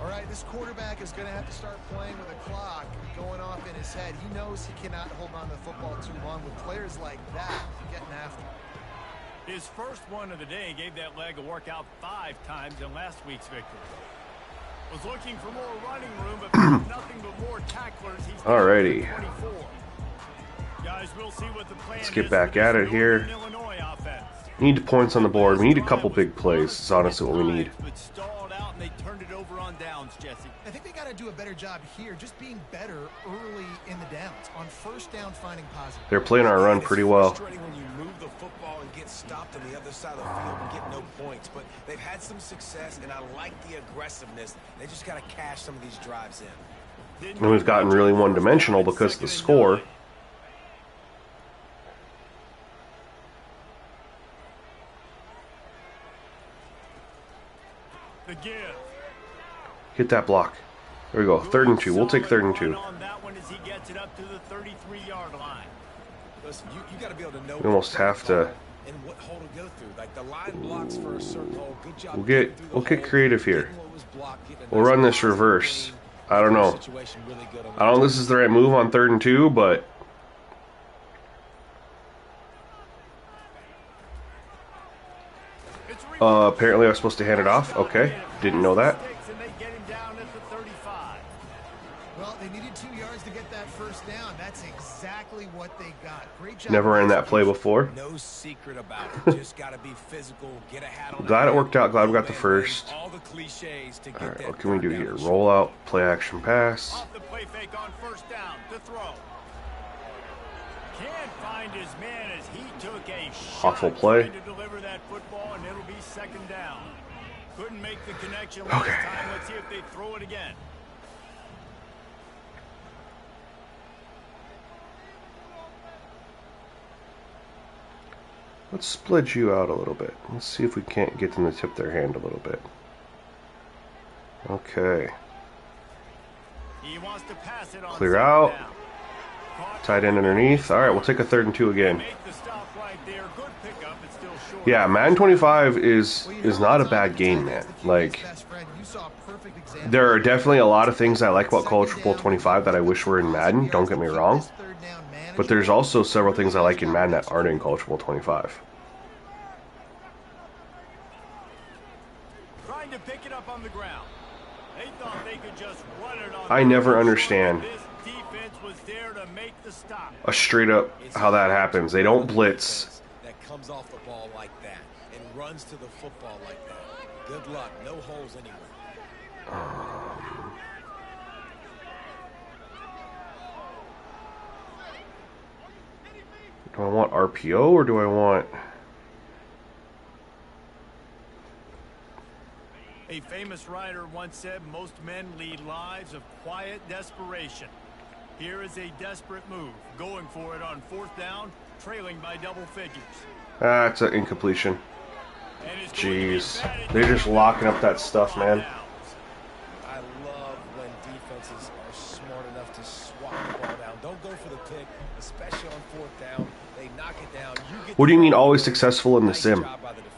All right, this quarterback is going to have to start playing with a clock going off in his head. He knows he cannot hold on to the football too long with players like that getting after him. His first one of the day gave that leg a workout 5 times in last week's victory. Was looking for more running room, but found nothing but more tacklers. He's Alrighty. 24. Guys, we'll see what the plan Let's get is back for at this it here. Northern Illinois offense. Need points on the board. We need a couple big plays. It's honestly what we need. But stalled out and they turned it over on downs, Jesse. I think they got to do a better job here, just being better early in the downs, on first down finding positive. They're playing our run pretty well. It's frustrating when you move the football and get stopped on the other side of the field and get no points. But they've had some success, and I like the aggressiveness. They just got to cash some of these drives in. And we've gotten really one-dimensional because of the score. The give. Hit that block. There we go. 3rd and 2. We'll take 3rd and 2. On that one as he gets it up to the 33-yard line. Listen, you got to be able to know. We almost have to. And what hole to go through. Like the line blocks for a certain hole. Good job. We'll get creative here. We'll run this reverse. I don't know. I don't know if this is the right move on 3rd and 2, but apparently I was supposed to hand it off. Okay, didn't know that. Well, they needed 2 yards to get that first down. That's exactly what they got. Great job. Never ran that play before. No secret about it. Just got to be physical. Get a hat on. Glad it worked out. Glad we got the first. All the cliches to get Alright, what can we do here? Roll out, play action pass. Off the play fake on first down to throw. Can't find his man as he took a shot Awful play. trying to deliver that football, and it'll be 2nd down. Couldn't make the connection Okay. last time. Let's see if they throw it again. Let's split you out a little bit. Let's see if we can't get them to tip their hand a little bit. Okay. He wants to pass it on Clear 2nd out. down. Caught Tight end underneath. Alright, we'll take a 3rd and 2 again. Make the stop right there. Good pickup. It's Yeah, Madden 25 is not a bad game, man. Like, there are definitely a lot of things I like about College Football 25 that I wish were in Madden, don't get me wrong. But there's also several things I like in Madden that aren't in College Football 25. Trying to pick it up on the ground. They thought they could just run it on. I never understand This defense was there to make the stop. a straight up how that happens. They don't blitz. That comes off the ball like that and runs to the football like that. Good luck. No holes anywhere. Do I want RPO or do I want... A famous writer once said most men lead lives of quiet desperation. Here is a desperate move, going for it on 4th down, trailing by double figures. Ah, it's an incompletion. And it's going to be Jeez. batted They're just down. locking up that stuff, man. I love when defenses are smart enough to swat the ball down. Don't go for the pick, especially on 4th down. They knock it down. You get What do you the mean ball. always successful in the Nice sim? job by the defender.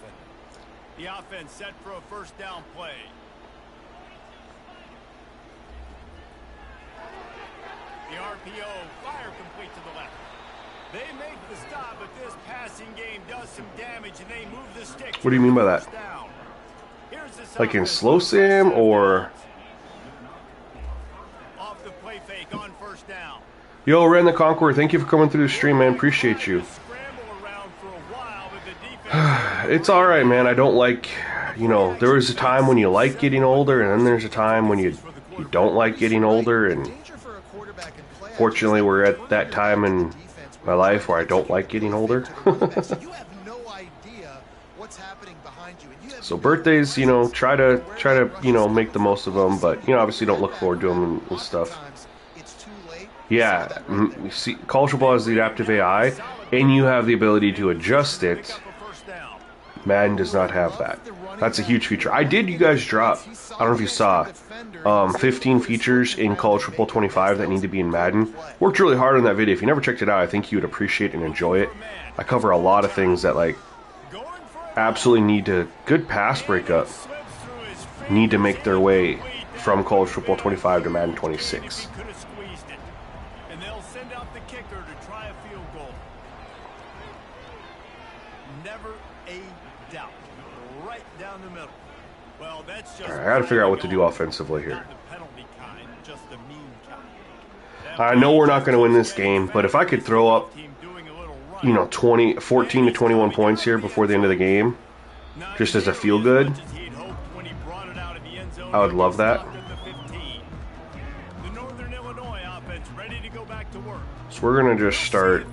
The offense set for a 1st down play. The RPO, fire complete to the left. They make the stop, but this passing game does some damage, and they move the stick. What do you mean by that? First down. Here's the Like in offense. slow sim or... Off the play fake on 1st down. Yo, Ren the Conqueror, thank you for coming through the stream, man. Appreciate you. Scramble around for a while, but the defense It's alright, man. I don't like... You know, there was a time when you like getting older, and then there's a time when you don't like getting older, and fortunately we're at that time in my life where I don't like getting older. So birthdays, you know, try to you know, make the most of them, but you know, obviously don't look forward to them and stuff. Yeah, you see, College Football has the adaptive AI, and you have the ability to adjust it. Madden does not have that. That's a huge feature. I did you guys drop, I don't know if you saw, 15 features in College Football 25 that need to be in Madden. Worked really hard on that video. If you never checked it out, I think you would appreciate and enjoy it. I cover a lot of things that, like, absolutely need to, good pass breakup, need to make their way from College Football 25 to Madden 26. could have squeezed it. And they'll send out the kicker to try a field goal. Never a doubt. Right down the middle. Well, that's just... All right, I gotta figure out what to do offensively here. Not the penalty kind, just the mean kind. I know we're not going to win this game, but if I could throw up, you know, 14 to 21 points here before the end of the game, just as a feel good, I would love that. So we're going to just start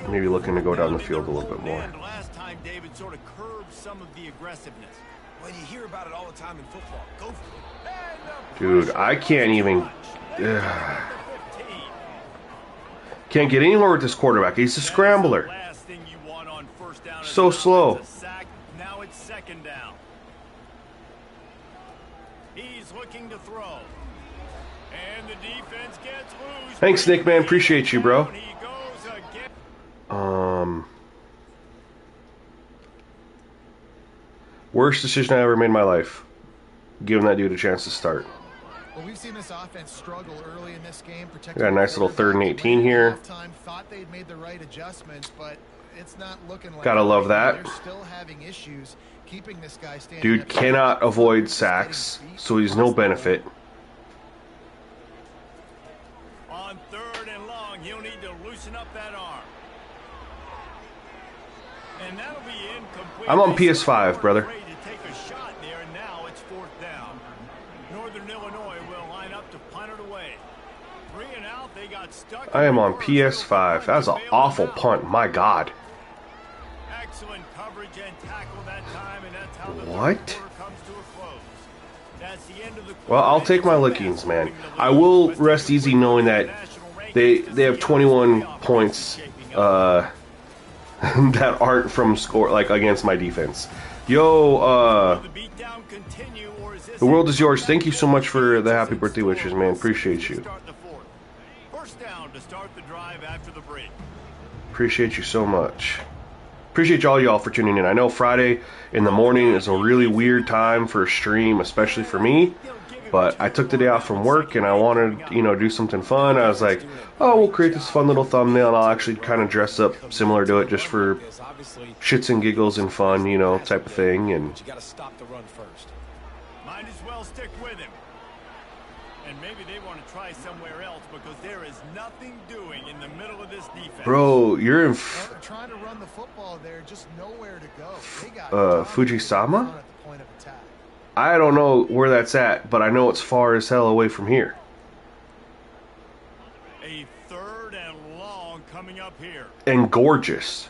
maybe looking to go down the field a little bit more. Last time David sort of curbed some of the aggressiveness. Well, you hear about it all the time in football. Go for it. Dude, I can't even... Can't get anywhere with this quarterback. He's a scrambler. So slow. Now it's 2nd down. He's looking to throw. And the defense gets loose. Thanks, Nick, man. Appreciate you, bro. He goes again. Worst decision I ever made in my life. Giving that dude a chance to start. Well, we've seen this offense struggle early in this game. We got a nice little 3rd and 18 here. Thought they'd made the right adjustments, but it's not looking like Gotta love that. They're still having issues keeping this guy standing. Dude cannot avoid sacks, so he's no benefit. On 3rd and long, he'll need to loosen up that arm. And that'll be incomplete. I'm on PS5, brother. Afraid to take a shot there, and now it's 4th down. Northern Illinois will line up to punt it away. 3 and out, they got stuck. I am on PS5. That was an awful punt. My God. Excellent coverage and tackle that time, and that's how the What? third quarter comes to a close. That's the end of the Well, I'll take my lickings, man. I will rest easy knowing that they have 21 points that aren't from score, like, against my defense. Yo, The beatdown continue, or is this the world is yours. Thank you so much for the happy birthday wishes, man. Appreciate you. Start the 4th. 1st down to start the drive after the break. Appreciate you so much. Appreciate all y'all for tuning in. I know Friday in the morning is a really weird time for a stream, especially for me. But I took the day off from work and I wanted, do something fun. I was like, oh, we'll create this fun little thumbnail and I'll actually kind of dress up similar to it just for shits and giggles and fun, type of thing. And You got to stop the run first. Might as well stick with him. And maybe they want to try somewhere else because there is nothing doing in the middle of this defense. bro, you're in Well, they're trying to run the football there, just nowhere to go. They got Fujisama? at the point of attack. I don't know where that's at, but I know it's far as hell away from here. A 3rd and long coming up here. And gorgeous.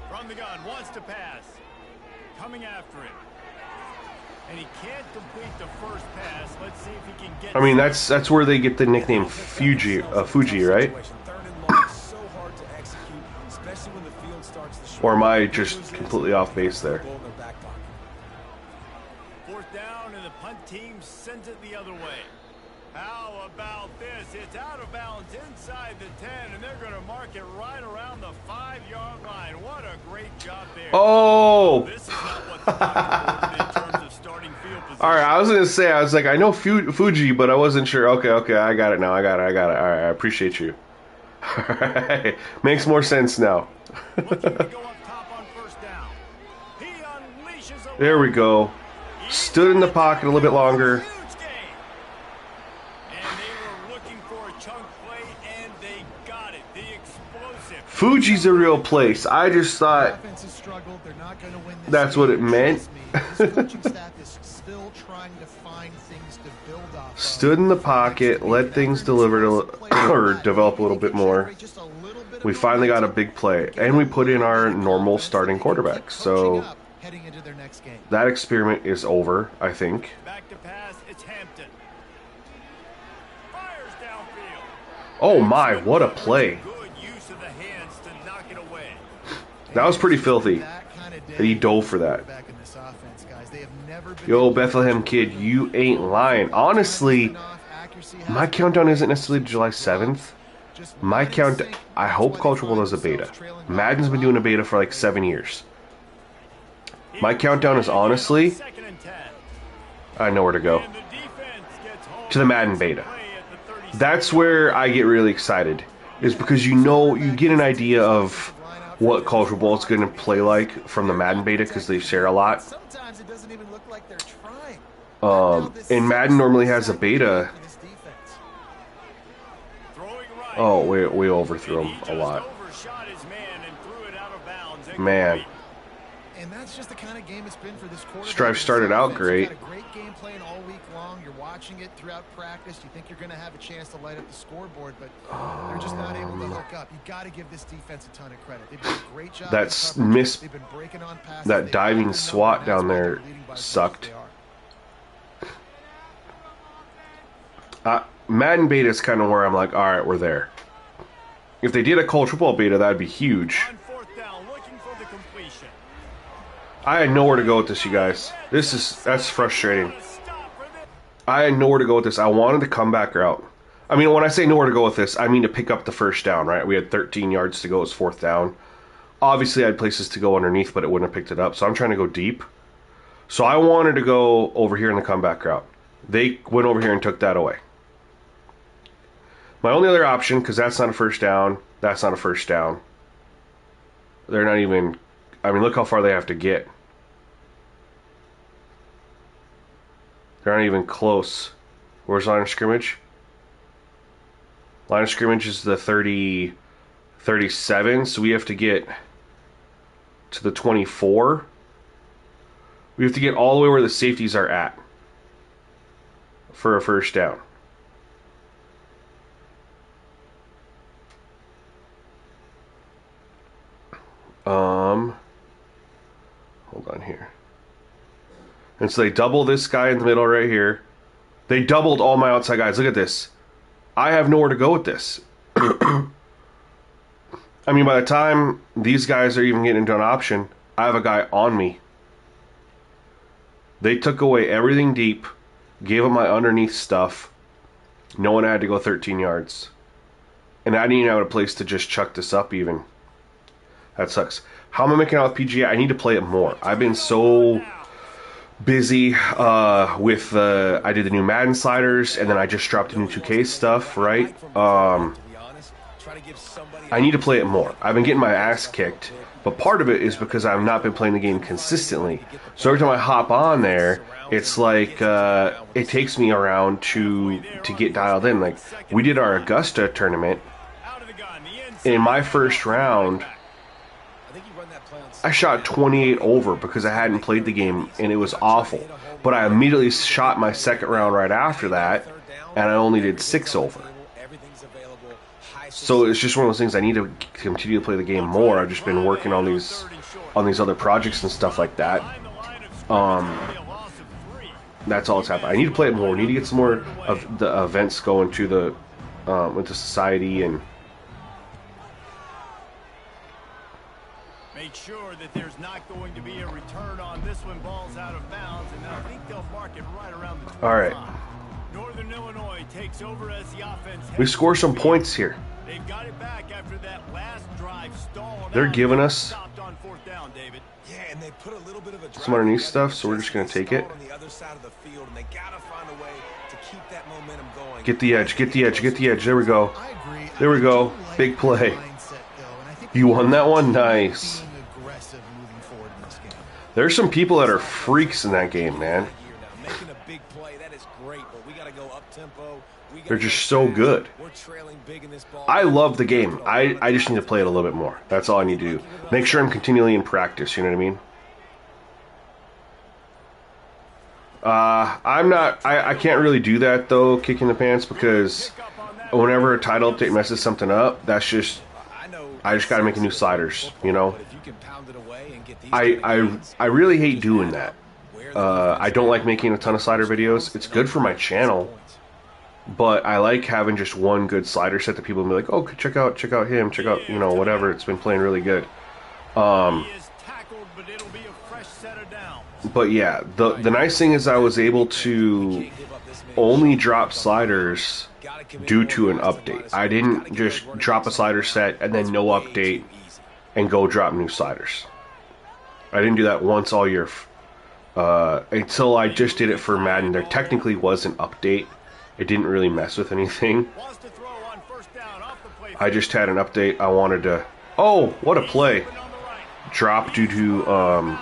From the gun, wants to pass. Coming after it. And he can't complete the first pass. Let's see if he can get... I mean, that's where they get the nickname Fuji, right? Third and long is so hard to execute, especially when the field starts to shrink. Or am I just completely off base there? Ball in their back pocket. 4th down, and the punt team sends it the other way. How about this? It's out of bounds inside the 10, and they're going to mark it right around the 5-yard line. What a great job there. Oh! This is not what the doctor ordered in terms of starting field position. Alright, I was going to say, I was like, I know Fuji, but I wasn't sure. Okay, I got it now. I got it. Alright, I appreciate you. Alright, makes more sense now. Looking to go up top on 1st down. He unleashes a There we go. Stood in the pocket a little bit longer. huge gain. And they were looking for a chunk play, and they got it. The explosive. Fuji's a real place. I just thought Offense has struggled. They're not going to win this that's game. what it meant. Trust me, this coaching staff is still trying to find things to build off of. Stood in the pocket, let things deliver or develop a little bit more. We finally got a big play, and we put in our normal starting quarterback. So Heading into their next game. that experiment is over, I think. Back to pass, it's Hampton. Fires downfield. Oh my, what a play. Good use of the hands to knock it away. That was pretty filthy. That kind of That he dove for that. Back in this offense, guys. They have never been Yo, Bethlehem kid, you ain't lying. Honestly, my countdown isn't necessarily July 7th. My count, I hope College Football does a beta. Madden's been doing a beta for like 7 years. My countdown is honestly, 2nd and 10. I know where to go. And the defense gets home. To the Madden beta. Play at the 36. That's where I get really excited. Is because you get an idea of what College Football is going to play like from the Madden beta because they share a lot. Sometimes it doesn't even look like they're trying. And Madden normally has a beta. This defense. Throwing right. Oh, we overthrew him a lot. Overshot his man and threw it out of bounds. Man. And that's just the kind of game it's been for this quarterback. Strife started out great. You've got a great game plan all week long. You're watching it throughout practice. You think you're going to have a chance to light up the scoreboard, but they're just not able to hook up. You got to give this defense a ton of credit. They've done a great job. That's in coverage. miss- They've been breaking on passes. that They've diving got the SWAT number, and down that's why there they're leading by as much as sucked. they are. Madden beta is kind of where I'm like, all right, we're there. If they did a College Football beta, that'd be huge. On 4th down, looking for the completion. I had nowhere to go with this, you guys. That's frustrating. Stop for this. I had nowhere to go with this. I wanted the comeback route. I mean, when I say nowhere to go with this, I mean to pick up the 1st down, right? We had 13 yards to go. It was 4th down. Obviously, I had places to go underneath, but it wouldn't have picked it up. So I'm trying to go deep. So I wanted to go over here in the comeback route. They went over here and took that away. My only other option, because that's not a 1st down, that's not a 1st down. They're not even... I mean, look how far they have to get. They're not even close. Where's line of scrimmage? Line of scrimmage is the 37, so we have to get to the 24. We have to get all the way where the safeties are at for a 1st down. Hold on here. And so they double this guy in the middle right here. They doubled all my outside guys. Look at this. I have nowhere to go with this. I mean, by the time these guys are even getting into an option, I have a guy on me. They took away everything deep, gave him my underneath stuff. No one had to go 13 yards. And I didn't even have a place to just chuck this up even. That sucks. How am I making out with PGA? I need to play it more. I've been so busy with I did the new Madden sliders, and then I just dropped the new 2K stuff, right? I need to play it more. I've been getting my ass kicked, but part of it is because I've not been playing the game consistently. So every time I hop on there, it's like it takes me around to get dialed in. Like, we did our Augusta tournament. In my first round, I shot 28 over because I hadn't played the game, and it was awful. But I immediately shot my second round right after that, and I only did 6 over. So it's just one of those things. I need to continue to play the game more. I've just been working on these other projects and stuff like that. That's all that's happened. I need to play it more. I need to get some more of the events going to the into society and make sure that there's not going to be a return on this when ball's out of bounds, and I think they'll mark it right around the 25. All right. Northern Illinois takes over as the offense. We score some points here. They've got it back after that last drive stalled. They're giving us stopped on fourth down, David. Yeah, and they put a little bit of a some underneath stuff, so we're just going to take it. On the other side of the field, and they got to find a way to keep that momentum going. Get the edge, get the edge, get the edge. There we go. There we go. Big play. You won that one? Nice. There's some people that are freaks in that game, man. Making a big play, that is great, but we got to go up tempo. They're just so good. We're trailing big in this ball. I love the game. I just need to play it a little bit more. That's all I need to do. Make sure I'm continually in practice, you know what I mean? I can't really do that, though, kicking the pants, because whenever a title update messes something up, that's just, I just gotta make a new sliders, you know? I really hate doing that. I don't like making a ton of slider videos. It's good for my channel, but I like having just one good slider set that people will be like, oh, check out him, check out, you know, whatever. It's been playing really good. But yeah, the nice thing is I was able to only drop sliders due to an update. I didn't just drop a slider set and then no update and go drop new sliders. I didn't do that once all year until I just did it for Madden. There technically was an update. It didn't really mess with anything. I just had an update. I wanted to... Oh, what a play. Drop due to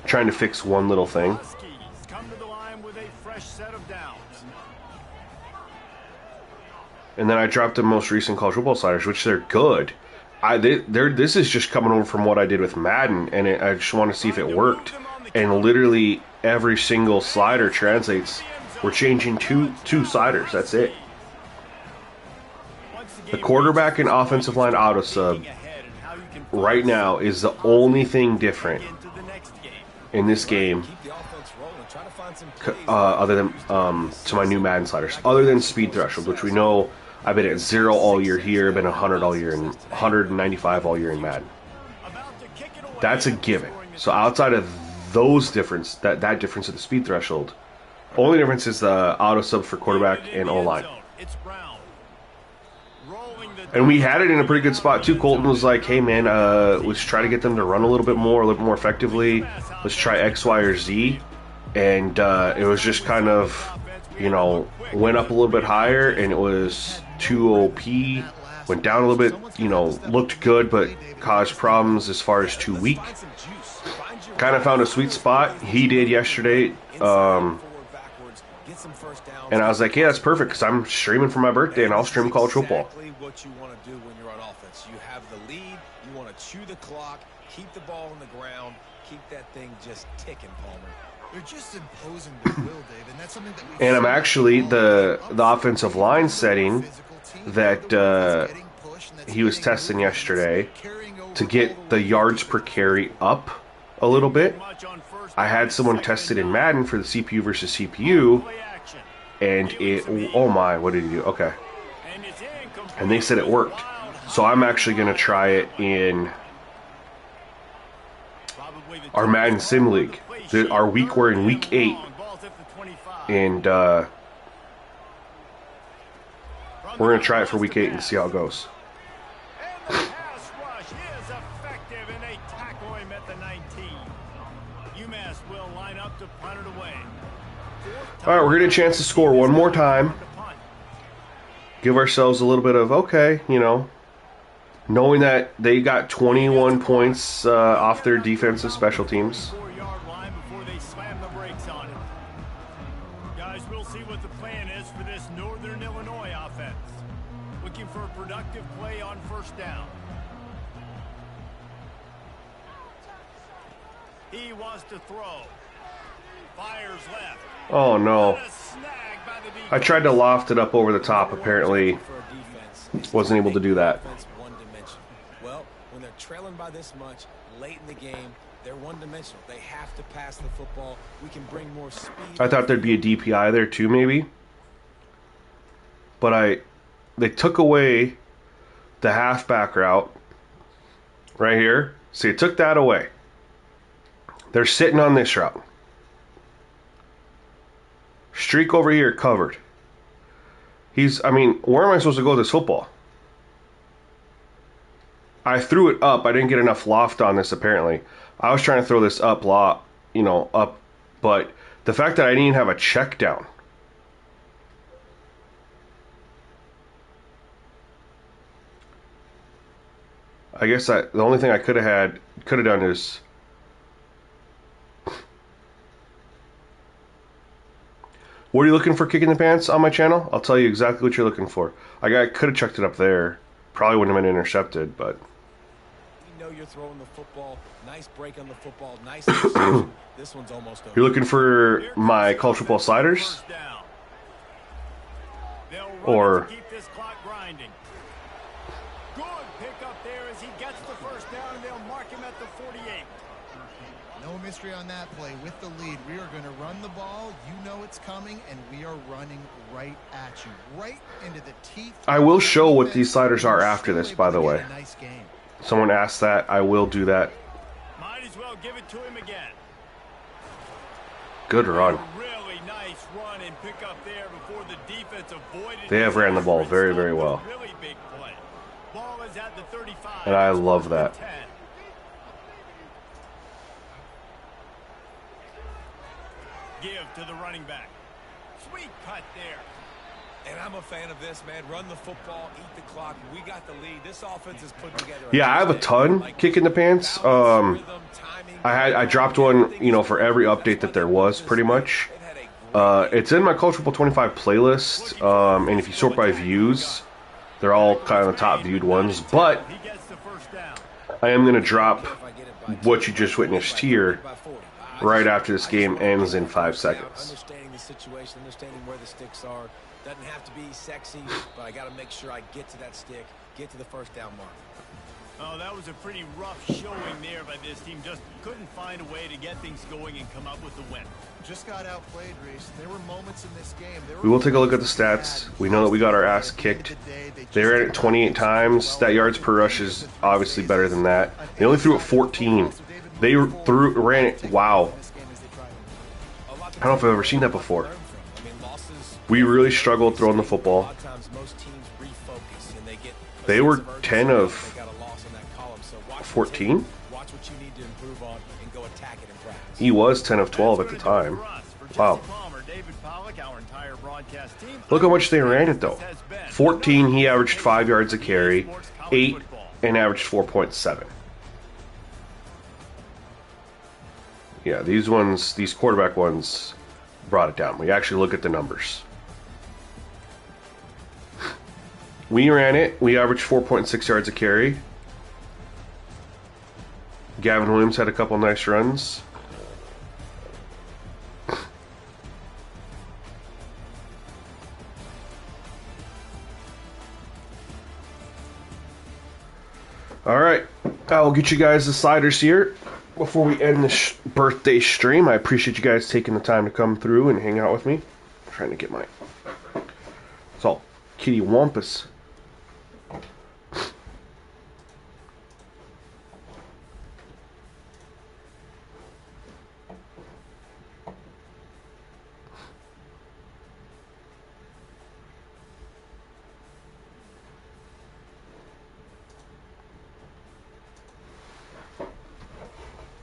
trying to fix one little thing. And then I dropped the most recent college football sliders, which they're good. This is just coming over from what I did with Madden, and I just want to see if it worked. And literally every single slider translates. We're changing two sliders. That's it. The quarterback and offensive line auto sub right now is the only thing different in this game, other than to my new Madden sliders, other than speed threshold, which we know I've been at 0 all year here, I've been 100 all year, and 195 all year in Madden. That's a given. So outside of those difference, that difference of the speed threshold, only difference is the auto sub for quarterback and O-line. And we had it in a pretty good spot too. Colton was like, hey man, let's try to get them to run a little bit more effectively. Let's try X, Y, or Z. And it was just kind of, you know, went up a little bit higher, and it was too OP. Went down a little bit, you know, looked good, but caused problems as far as too weak. Kind of found a sweet spot. He did yesterday. And I was like, yeah, that's perfect, because I'm streaming for my birthday, and I'll stream college football. What you want to do when you're on offense. You have the lead, you want to chew the clock, keep the ball on the ground, keep that thing just ticking, Palmer. They're just imposing their will, Dave, and that's something that we... And I'm actually the offensive line setting that he was testing yesterday to get the yards per carry up a little bit. I had someone test it in Madden for the CPU versus CPU, and it... Oh my, what did he do? Okay. And they said it worked. So I'm actually going to try it in our Madden Sim League. We're in week 8. And We're going to try it for week 8 and see how it goes. And the pass rush is effective, and they tackle him at the 19. UMass will line up to punt it away. All right, we're getting a chance to score one more time. Give ourselves a little bit of, okay, you know, knowing that they got 21 points off their defensive special teams. 4-yard line before they slam the brakes on it. Guys, we'll see what the plan is for this Northern Illinois offense. Looking for a productive play on first down. He wants to throw. Fires left. Oh, no. And a snag by the defense. I tried to loft it up over the top. Apparently, wasn't able to do that. Well, when they're trailing by this much late in the game, they're one-dimensional. They have to pass the football. We can bring more speed. I thought there'd be a DPI there too, maybe. But they took away the halfback route right here. See, they took that away. They're sitting on this route. Streak over here covered. I mean, where am I supposed to go with this football? I threw it up. I didn't get enough loft on this, apparently. I was trying to throw this up, up. But the fact that I didn't even have a check down. I guess the only thing I could have done is... What are you looking for, Kicking the Pants, on my channel? I'll tell you exactly what you're looking for. I could have checked it up there. Probably wouldn't have been intercepted, but... You know you're throwing the football. Nice break on the football. Nice interception. This one's almost over. You're looking for my college football sliders? Or... Keep this clock grinding. Good pick up there as he gets the first down, and they'll mark him at the 48. No mystery on that play. With the lead, we are going to run the ball. You know it's coming, and we are running right at you, right into the teeth. I will show what these sliders are after this, by the way. Nice game. Someone asked that. I will do that. Might as well give it to him again. Good run. Really nice run and pick up there before the defense avoided. They have ran the ball very, very well. Really big play. Ball is at the 35. And I love that. 10. Give to the running back. Sweet cut there. And I'm a fan of this, man. Run the football, eat the clock. We got the lead. This offense is put together. Yeah, I have a ton Kick in the Pants. I dropped one, for every update that there was, pretty much. It's in my College Football 25 playlist, and if you sort by views, they're all kind of the top viewed ones. But He gets the first down. I am going to drop what you just witnessed here right after this game ends in 5 seconds. Understanding the situation, understanding where the sticks are. Doesn't have to be sexy, but I got to make sure I get to that stick, get to the first down mark. Oh, that was a pretty rough showing there by this team. Just couldn't find a way to get things going and come up with the win. Just got outplayed, Reese. There were moments in this game. We will take a look at the stats. We know that we got our ass kicked. They ran it 28 times. That yards per rush is obviously better than that. They only threw it 14. They ran it. Wow. I don't know if I've ever seen that before. We really struggled throwing the football. They were 10 of 14. He was 10 of 12 at the time. Wow. Look how much they ran it, though. 14, he averaged 5 yards a carry. 8, and averaged 4.7. Yeah, these quarterback ones brought it down. We actually look at the numbers. We ran it. We averaged 4.6 yards a carry. Gavin Williams had a couple nice runs. All right, I'll get you guys the sliders here before we end this birthday stream. I appreciate you guys taking the time to come through and hang out with me. I'm trying to get my... It's all kitty wampus.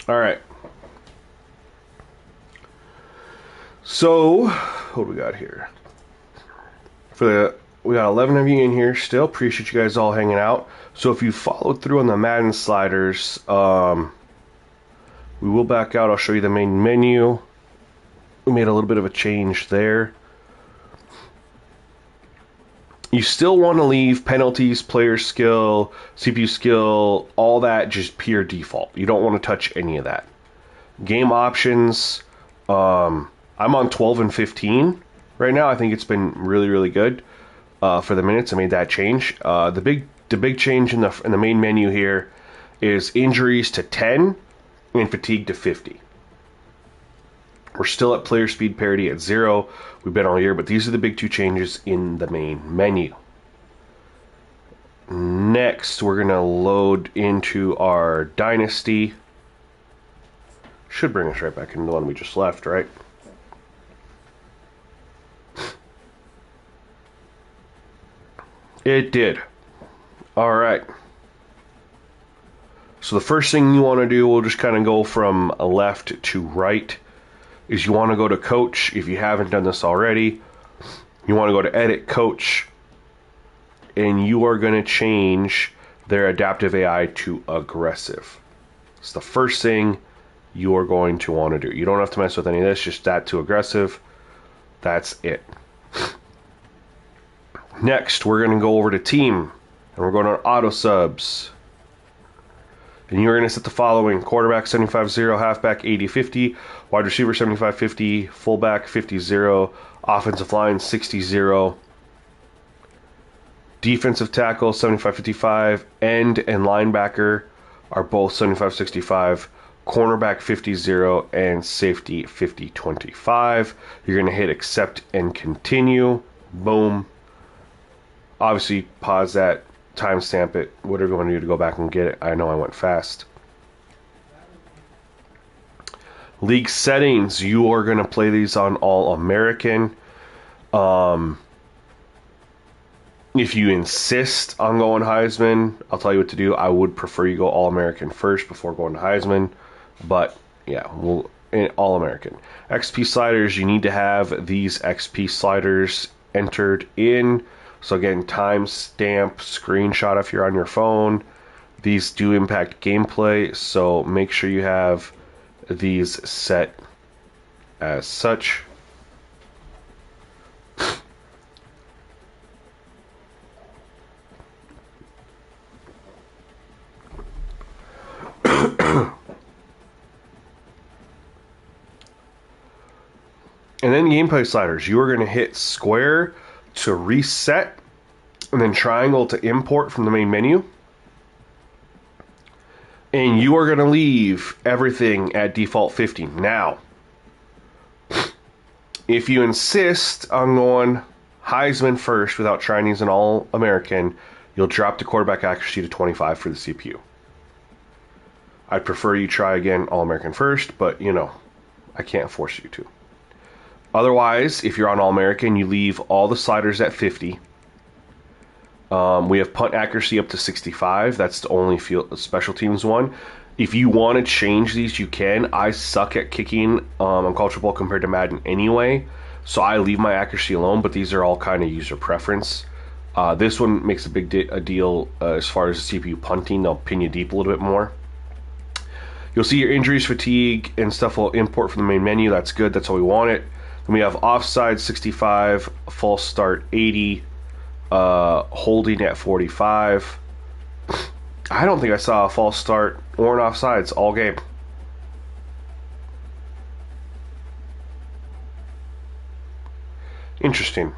All right. So, what do we got here? We got 11 of you in here still. Appreciate you guys all hanging out. So if you followed through on the Madden sliders, we will back out. I'll show you the main menu. We made a little bit of a change there. You still want to leave penalties, player skill, CPU skill, all that just pure default. You don't want to touch any of that. Game options, I'm on 12 and 15 right now. I think it's been really, really good for the minutes. I made that change. The big change in the main menu here is injuries to 10 and fatigue to 50. We're still at player speed parity at 0. We've been all year, but these are the big two changes in the main menu. Next, we're going to load into our Dynasty. Should bring us right back into the one we just left, right? It did. All right. So the first thing you want to do, we'll just kind of go from left to right, is you want to go to Coach. If you haven't done this already, you want to go to Edit Coach, and you are going to change their adaptive AI to aggressive. It's the first thing you are going to want to do. You don't have to mess with any of this, just that to aggressive. That's it. Next, we're going to go over to Team, and we're going to Auto Subs. And you're going to set the following: quarterback 75-0, halfback 80-50, wide receiver 75-50, fullback 50-0, offensive line 60-0, defensive tackle 75-55, end and linebacker are both 75-65, cornerback 50-0, and safety 50-25. You're going to hit accept and continue. Boom. Obviously, pause that. Timestamp it, whatever you want to do to go back and get it. I know I went fast. League settings, you are going to play these on All American. If you insist on going Heisman, I'll tell you what to do. I would prefer you go All American first before going to Heisman. But yeah, we'll All American. XP sliders, you need to have these XP sliders entered in. So again, timestamp, screenshot if you're on your phone. These do impact gameplay, so make sure you have these set as such. And then gameplay sliders, you are going to hit square to reset, and then triangle to import from the main menu. And you are going to leave everything at default 50. Now, if you insist on going Heisman first without trying to use an All-American, you'll drop the quarterback accuracy to 25 for the CPU. I'd prefer you try again All-American first, but you know, I can't force you to. Otherwise, if you're on All-American, you leave all the sliders at 50. We have punt accuracy up to 65. That's the only special teams one. If you want to change these, you can. I suck at kicking on Culture Bowl compared to Madden anyway, so I leave my accuracy alone, but these are all kind of user preference. This one makes a big deal as far as the CPU punting. They'll pin you deep a little bit more. You'll see your injuries, fatigue, and stuff will import from the main menu. That's good. That's how we want it. Then we have offside 65, false start 80, holding at 45. I don't think I saw a false start or an offsides all game. Interesting.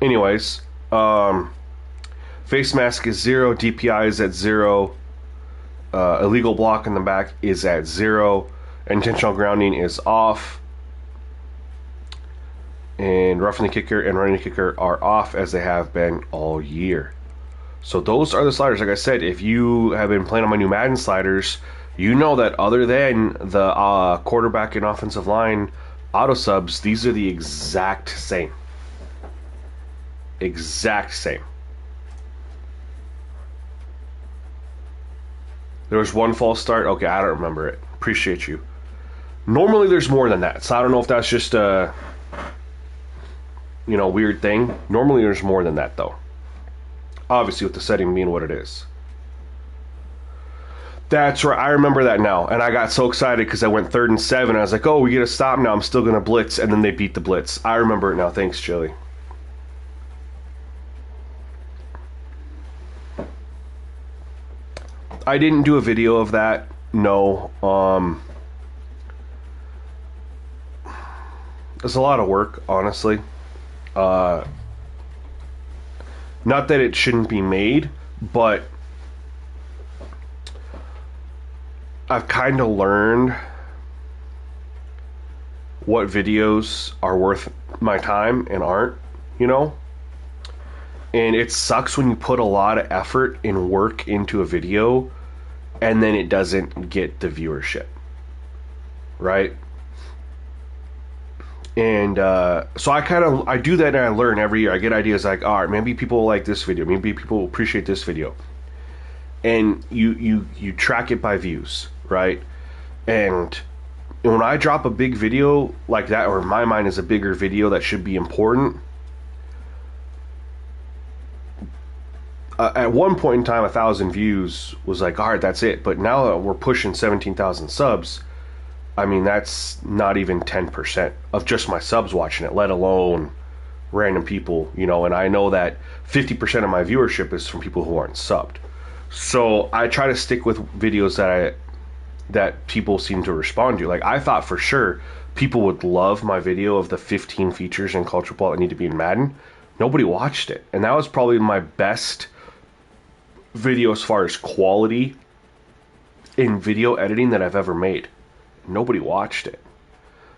Anyways, face mask is 0, DPI is at 0, illegal block in the back is at 0, intentional grounding is off, and roughing the kicker and running the kicker are off as they have been all year. So those are the sliders. Like I said, if you have been playing on my new Madden sliders, you know that other than the quarterback and offensive line auto subs, these are the exact same. Exact same. There was one false start. Okay, I don't remember it. Appreciate you. Normally there's more than that. So I don't know if that's just a, weird thing. Normally there's more than that, though. Obviously, with the setting being what it is. That's right. I remember that now. And I got so excited because I went 3rd and 7. I was like, oh, we get a stop now. I'm still going to blitz. And then they beat the blitz. I remember it now. Thanks, Chili. I didn't do a video of that. No. It's a lot of work, honestly. Not that it shouldn't be made, but I've kind of learned what videos are worth my time and aren't, And it sucks when you put a lot of effort and work into a video and then it doesn't get the viewership, right? And so I do that and I learn every year. I get ideas like, all right, maybe people like this video, maybe people appreciate this video, and you track it by views, right? And when I drop a big video like that, or in my mind is a bigger video that should be important, at one point in time 1,000 views was like, all right, that's it. But now that we're pushing 17,000 subs, I mean, that's not even 10% of just my subs watching it, let alone random people, and I know that 50% of my viewership is from people who aren't subbed. So I try to stick with videos that people seem to respond to. Like, I thought for sure people would love my video of the 15 features in Culture Ball that need to be in Madden. Nobody watched it. And that was probably my best video as far as quality in video editing that I've ever made. Nobody watched it.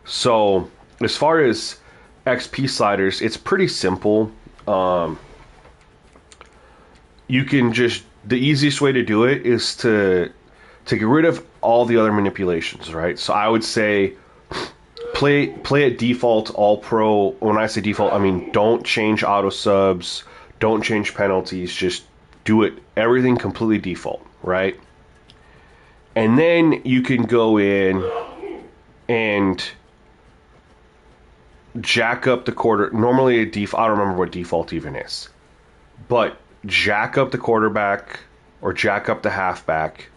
So as far as XP sliders, it's pretty simple. You can just, the easiest way to do it is to get rid of all the other manipulations, right? So I would say play at default all pro. When I say default, I mean don't change auto subs, don't change penalties, just do it everything completely default, right? And then you can go in and jack up the quarter. Normally, I don't remember what default even is. But jack up the quarterback or jack up the halfback,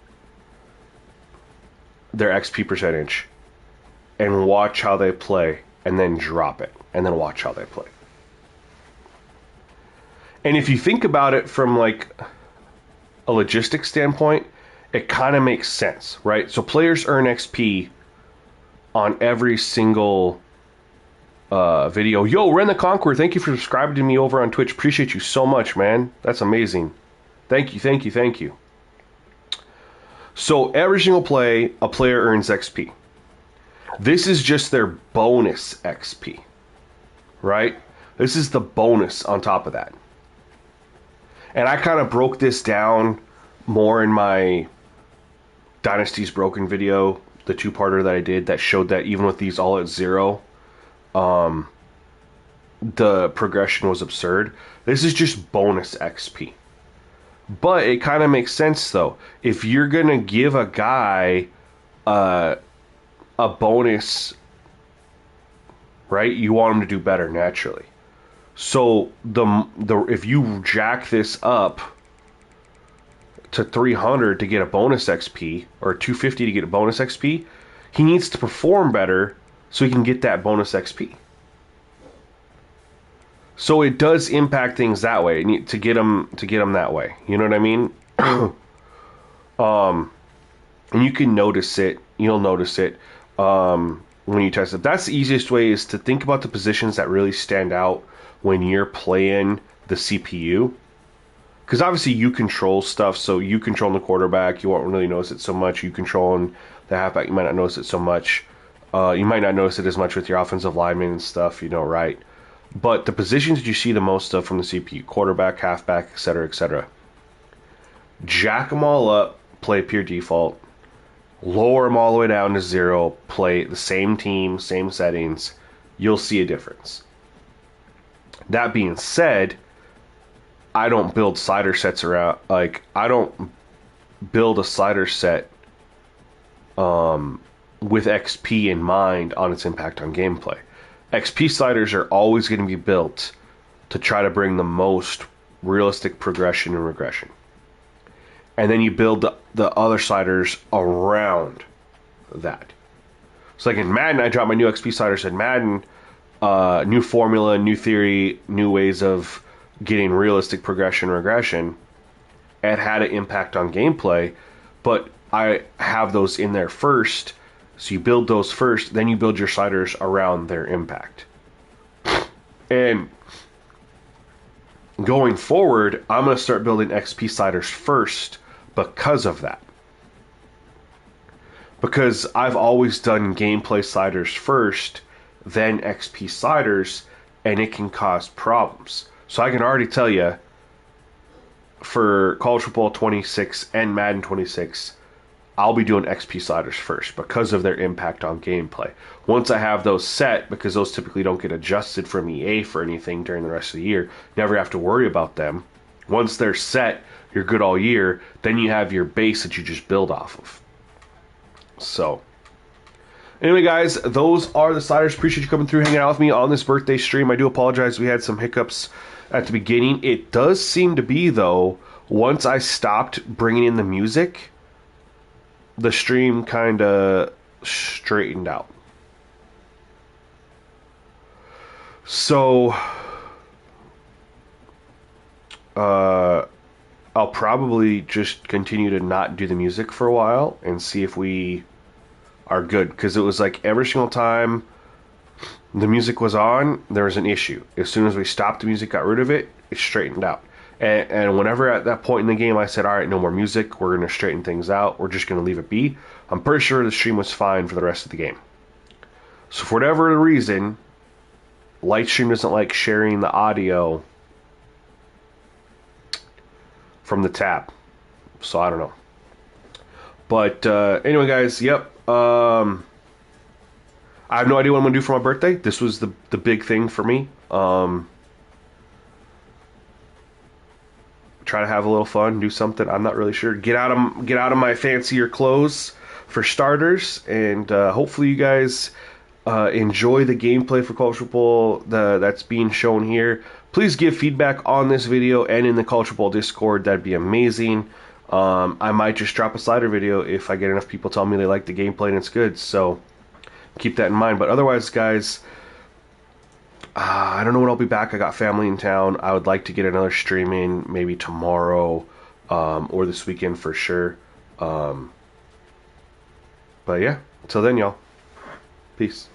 their XP percentage, and watch how they play, and then drop it, and then watch how they play. And if you think about it from like a logistics standpoint, it kind of makes sense, right? So players earn XP on every single video. Yo, Ren the Conqueror, thank you for subscribing to me over on Twitch. Appreciate you so much, man. That's amazing. Thank you. So every single play, a player earns XP. This is just their bonus XP, right? This is the bonus on top of that. And I kind of broke this down more in my Dynasty's Broken video, the two-parter that I did that showed that even with these all at 0, the progression was absurd. This is just bonus XP. But it kind of makes sense, though. If you're going to give a guy a bonus, right, you want him to do better naturally. So if you jack this up to 300 to get a bonus XP, or 250 to get a bonus XP, he needs to perform better so he can get that bonus XP. So it does impact things that way to get them that way. You know what I mean? And you can notice it. You'll notice it when you test it. That's the easiest way, is to think about the positions that really stand out when you're playing the CPU. Because obviously you control stuff, so you controlling the quarterback, you won't really notice it so much. You controlling the halfback, you might not notice it so much. You might not notice it as much with your offensive linemen and stuff, right? But the positions that you see the most of from the CPU, quarterback, halfback, etc., jack them all up, play pure default, lower them all the way down to 0, play the same team, same settings, you'll see a difference. That being said, I don't build slider sets around, I don't build a slider set with XP in mind on its impact on gameplay. XP sliders are always going to be built to try to bring the most realistic progression and regression. And then you build the other sliders around that. So like in Madden, I dropped my new XP sliders in Madden, new formula, new theory, new ways of getting realistic progression and regression. It had an impact on gameplay, but I have those in there first. So you build those first, then you build your sliders around their impact. And going forward, I'm going to start building XP sliders first because of that. Because I've always done gameplay sliders first, then XP sliders, and it can cause problems. So I can already tell you, for College Football 26 and Madden 26, I'll be doing XP sliders first because of their impact on gameplay. Once I have those set, because those typically don't get adjusted from EA for anything during the rest of the year, never have to worry about them. Once they're set, you're good all year, then you have your base that you just build off of. So, anyway guys, those are the sliders. Appreciate you coming through, hanging out with me on this birthday stream. I do apologize, we had some hiccups at the beginning. It does seem to be, though, once I stopped bringing in the music, the stream kind of straightened out. So, I'll probably just continue to not do the music for a while and see if we are good. Because it was like every single time the music was on, there was an issue. As soon as we stopped the music, got rid of it, it straightened out. And whenever at that point in the game I said, all right, no more music, we're going to straighten things out, we're just going to leave it be, I'm pretty sure the stream was fine for the rest of the game. So for whatever reason, Lightstream doesn't like sharing the audio from the tab. So I don't know. But anyway, guys, yep. I have no idea what I'm going to do for my birthday. This was the big thing for me. Try to have a little fun, do something. I'm not really sure. Get out of my fancier clothes for starters, and hopefully you guys enjoy the gameplay for College Football that's being shown here. Please give feedback on this video and in the College Football Discord. That'd be amazing. I might just drop a slider video if I get enough people telling me they like the gameplay and it's good. So keep that in mind. But otherwise, guys, I don't know when I'll be back. I got family in town. I would like to get another stream in maybe tomorrow or this weekend for sure. But yeah, until then, y'all. Peace.